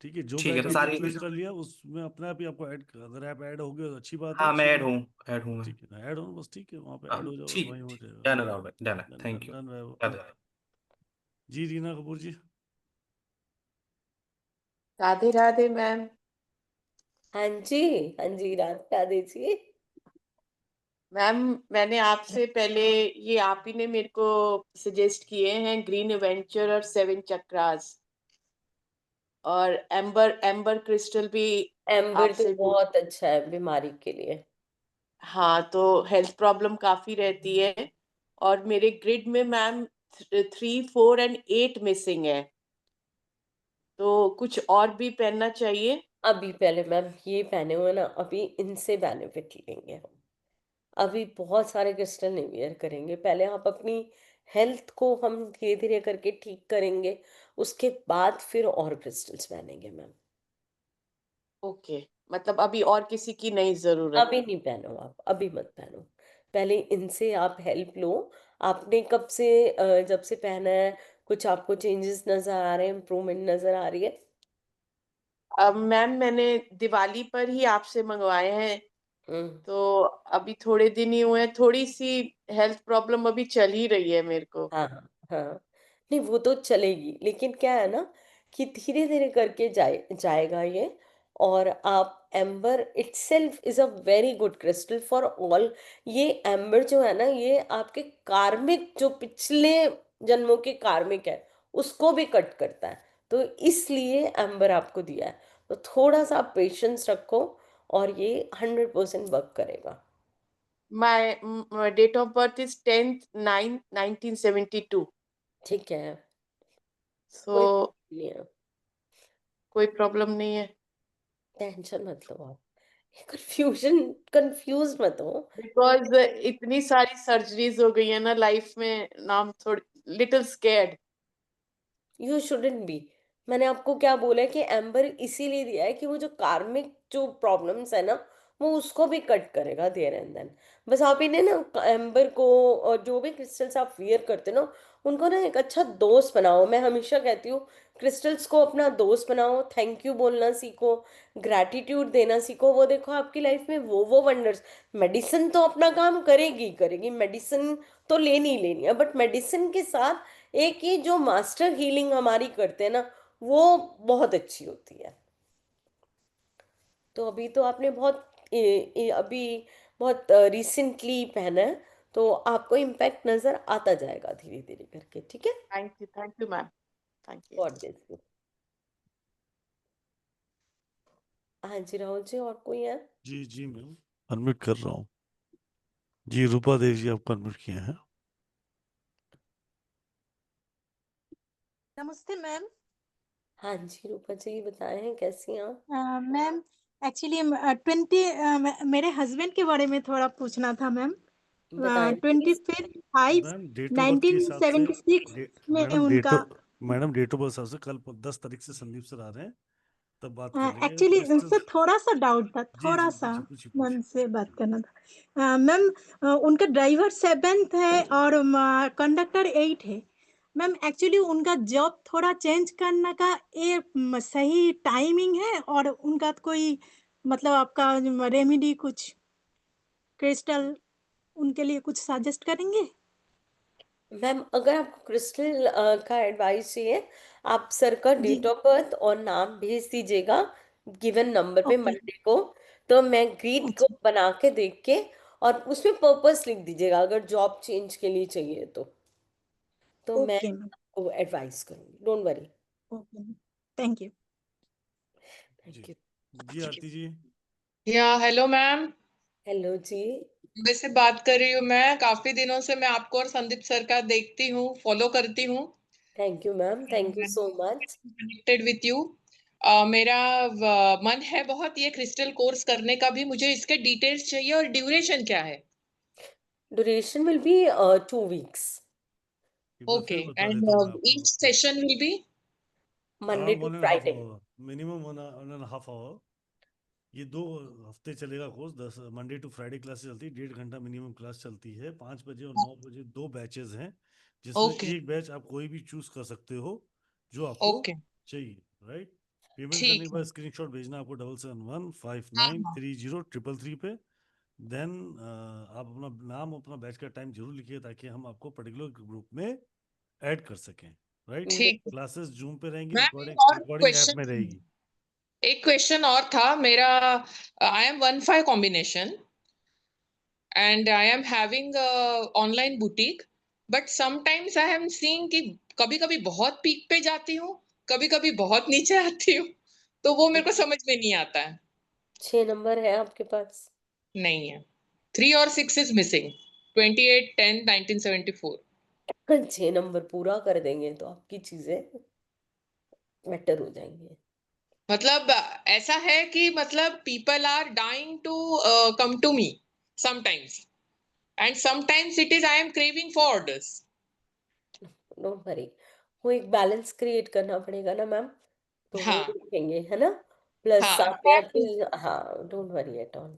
ठीक है, जो ठीक है, बैच तो आपने सारी चूज कर लिया उसमें अपने आप ही आपको ऐड, अगर आप ऐड हो गए तो अच्छी बात है, हाँ मैं ठीक ऐड है। हूँ, ऐड हूँ मैं। ठीक है ना, ऐड हो बस, ठीक है, वहाँ पे हाँ, ऐड हो जाओ, ठीक वहीं हो है, जाएगा। डन है राहुल भाई, डन है, done thank done you. Done रहे। राधे राधे। जी रीना कपूर जी। राधे राधे मैम। हाँ जी, हाँ जी, राधे राधे जी। मैम मैंने आपसे पहले, ये आप ही ने मेरे को सजेस्ट किए हैं ग्रीन एवेंचर और 7 चक्रास, और एम्बर एम्बर क्रिस्टल भी एम्बर तो आपसे। बहुत अच्छा है बीमारी के लिए। हाँ, तो हेल्थ प्रॉब्लम काफी रहती है, और मेरे ग्रिड में मैम 3, 4 एंड 8 मिसिंग है, तो कुछ और भी पहनना चाहिए। अभी पहले मैम ये पहने हुए ना, अभी इनसे बेनिफिट लेंगे हम। अभी बहुत सारे क्रिस्टल नहीं वेयर करेंगे, पहले आप अपनी हेल्थ को हम धीरे धीरे करके ठीक करेंगे, उसके बाद फिर और क्रिस्टल्स पहनेंगे मैम। ओके, मतलब अभी और किसी की नहीं जरूरत। अभी नहीं पहनो आप, अभी मत पहनो, पहले इनसे आप हेल्प लो। आपने कब से जब से पहना है, कुछ आपको चेंजेस नजर आ रहे हैं, इम्प्रूवमेंट नजर आ रही है? अब मैम मैंने दिवाली पर ही आपसे मंगवाए हैं, तो अभी थोड़े दिन ही हुए हैं, थोड़ी सी हेल्थ प्रॉब्लम अभी चल ही रही है मेरे को। हाँ हाँ, नहीं वो तो चलेगी, लेकिन क्या है ना कि धीरे धीरे करके जाएगा ये। और आप amber itself is a very good crystal for all. ये एम्बर जो है ना, ये आपके कार्मिक, जो पिछले जन्मों के कार्मिक है, उसको भी कट करता है, तो इसलिए एम्बर आपको दिया है। तो थोड़ा सा पेशेंस रखो और ये 100% वर्क करेगा। My date of birth is 10/9/1972। ठीक है, सो कोई नहीं है, कोई प्रॉब्लम नहीं है। टेंशन मत लो आप, कंफ्यूज मत हो। बिकॉज इतनी सारी सर्जरीज हो गई है ना लाइफ में, नाम थोड़ी little scared. You shouldn't be. मैंने आपको क्या बोला है कि एम्बर इसीलिए दिया है कि वो जो कार्मिक जो प्रॉब्लम्स है ना, वो उसको भी कट करेगा देयर एंड देन। बस आप इन्हें ना, एम्बर को और जो भी क्रिस्टल्स आप वियर करते हो ना, उनको ना एक अच्छा दोस्त बनाओ। मैं हमेशा कहती हूँ, क्रिस्टल्स को अपना दोस्त बनाओ, थैंक यू बोलना सीखो, ग्रैटिट्यूड देना सीखो। वो देखो आपकी लाइफ में वो वंडर्स। मेडिसिन तो अपना काम करेगी ही करेगी, मेडिसिन तो लेनी ही लेनी है, बट मेडिसिन के साथ एक ही जो मास्टर हीलिंग हमारी करते हैं ना, वो बहुत अच्छी होती है। तो अभी तो आपने अभी बहुत रिसेंटली पहना है, तो आपको इम्पैक्ट नजर आता जाएगा धीरे धीरे करके, ठीक है? Thank you ma'am, thank you. God bless you. हाँ जी राहुल जी, और कोई है? जी जी मैम, अनम्यूट कर रहा हूँ। जी रूपा देव जी आपको अनम्यूट किया है। नमस्ते मैम। हाँ जी रूपा जी बताएं, कैसी हैं आप? मैम एक्चुअली 20 मेरे हस्बैंड के बारे में थोड़ा पूछना था मैम। बताएं please. 25 ma'am date of birth के हिसाब से 1976 में उनका। मैडम डेट ऑफ बर्थ हिसाब से कल 10 तारीख से संदीप सर आ रहे हैं, तब बात कर लेंगे एक्चुअली उनसे क्रिस्टल। थोड़ा सा डाउट था, जी थोड़ा जी सा पूछिए पूछिए मैम पूछिए। से बात करना था। मैम उनका ड्राइवर 7th है और कंडक्टर 8 है। मैम एक्चुअली उनका जॉब थोड़ा चेंज करने का ये सही टाइमिंग है, और उनका कोई मतलब आपका रेमेडी कुछ क्रिस्टल उनके लिए कुछ सजेस्ट करेंगे? मैम अगर आपको क्रिस्टल का एडवाइस चाहिए, आप सर का जी डेट ऑफ बर्थ और नाम भेज दीजिएगा गिवन नंबर पे ओके। मंडे को, तो मैं ग्रीड को अच्छा बना के देख के, और उसमें पर्पस लिख दीजिएगा अगर जॉब चेंज के लिए चाहिए तो मैं ओके मैम। आपको एडवाइस करूंगी, don't worry. Okay, thank you. Thank जी यू। जी Aarti ji. Yeah hello ma'am, hello जी। मुंबई से बात कर रही हूँ मैं। काफी दिनों से मैं आपको और संदीप सर का देखती हूँ, फॉलो करती हूँ, thank you ma'am, thank you so much. Connected with you. मेरा मन है बहुत ये क्रिस्टल कोर्स करने का भी। मुझे इसके डिटेल्स चाहिए और ड्यूरेशन क्या है? ड्यूरेशन विल बी 2 weeks, एक बार ओके, फिर बता एंड देता हूँ मैं आपको। Each session will be Monday to 1.5 Friday. Hour, minimum 1.5 hour. ये 2 हफ्ते चलेगा कोर्स। 10 मंडे टू फ्राइडे क्लासेस चलती है, 1.5 घंटा मिनिमम क्लास चलती है। 5 बजे और 9 बजे 2 बैचेस हैं, जिसमें ओके एक बैच आप कोई भी चूज कर सकते हो जो आपको ओके चाहिए, राइट। पेमेंट करने ठीक के है। बाद स्क्रीनशॉट भेजना आपको 7715930333 पे। देन आप अपना नाम, अपना बैच का टाइम जरूर लिखिए ताकि हम आपको पर्टिकुलर ग्रुप में ऐड कर सकें। राइट, ठीक है क्लासेस जूम पे रहेंगी, मैम। रिकॉर्डिंग ऐप क्वेश्चन में रहेगी। एक क्वेश्चन और था मेरा। I am 1-5 combination and I am having a online boutique, but sometimes I am seeing कि कभी कभी बहुत पीक पे जाती हूँ, कभी कभी बहुत नीचे आती हूँ, तो वो मेरे को समझ में नहीं आता है। 6 नंबर है आपके पास? नहीं है, 3 और 6 is missing, 28-10-1974। 6 नंबर पूरा कर देंगे तो आपकी चीजें बेटर हो जाएंगी। मतलब ऐसा है कि मतलब people are dying to come to me sometimes, and sometimes it is I am craving for orders. Don't worry, वो एक बैलेंस क्रिएट करना पड़ेगा ना मैम, तो वो हाँ देखेंगे, है ना? प्लस हाँ आप एटलीस्ट, हाँ, डोंट वरी एट ऑल।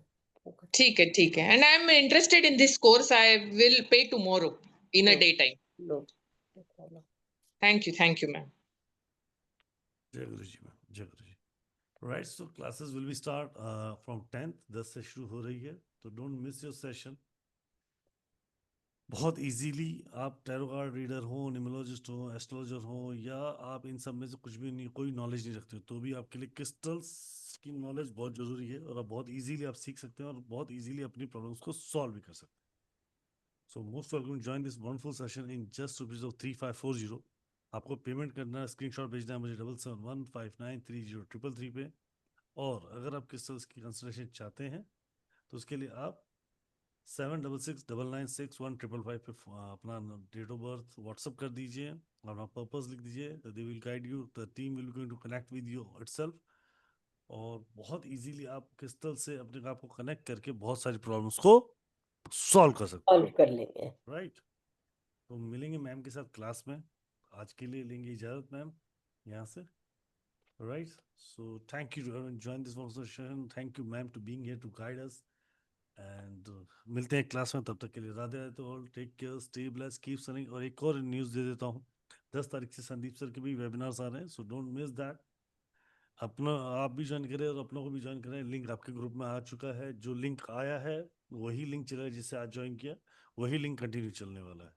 ठीक है ठीक है, and I am interested in this course, I will pay tomorrow in a day time. No problem. Thank you ma'am. जय गुरु जी मैम, जय Guru ji. Right, so classes will be start from 10th, 10 से शुरू हो रही है, तो डोंट मिस योर सेशन। बहुत easily आप टैरो कार्ड रीडर हो, न्यूमरोलॉजिस्ट हो, एस्ट्रोलॉजर हो, या आप इन सब में से कुछ भी नहीं, कोई नॉलेज नहीं रखते हो, तो भी आपके लिए क्रिस्टल्स की नॉलेज बहुत जरूरी है, और आप बहुत इजीली आप सीख सकते हैं और बहुत इजीली अपनी प्रॉब्लम्स को सॉल्व भी कर सकते हैं। So most welcome join this wonderful session in just ₹3540। आपको पेमेंट करना है, स्क्रीनशॉट भेजना है मुझे 7715930333 पे। और अगर आप क्रिस्टल्स की कंसल्टेशन चाहते हैं तो उसके लिए आप 7669961555 पे अपना डेट ऑफ बर्थ व्हाट्सअप कर दीजिए, अपना पर्पस लिख दीजिए, they will guide you, the team will going to connect with you itself. और बहुत इजीली आप क्रिस्टल से अपने आप को कनेक्ट करके बहुत सारी प्रॉब्लम्स को सॉल्व कर सकते सॉल्व कर लेंगे। राइट। तो मिलेंगे मैम के साथ क्लास में, आज के लिए लेंगे इजाजत मैम यहाँ से। Right, so thank you to join this session, thank you ma'am to being here to guide us, and मिलते हैं क्लास में, तब तक के लिए Radhe Radhe all, take care, stay blessed, keep shining. और एक और न्यूज़ दे देता हूँ, 10 तारीख से संदीप सर के भी वेबिनार्स आ रहे हैं, सो डोंट मिस दैट। अपना आप भी ज्वाइन करें और अपनों को भी ज्वाइन करें, लिंक आपके ग्रुप में आ चुका है, जो लिंक आया है वही लिंक चलेगा, जिससे आज ज्वाइन किया वही लिंक कंटिन्यू चलने वाला है।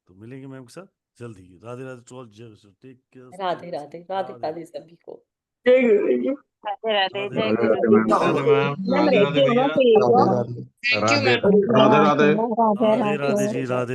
तो मिलेंगे मैम के साथ जल्दी ही। Radhe Radhe to all, take care, Radhe Radhe Radhe Radhe सभी को। जय गुरु जी। राधे राधे, जय गुरु जी। मैम रहती हो ना, तो ये Radhe Radhe thank you ma'am. Radhe Radhe Radhe Radhe ji, Radhe.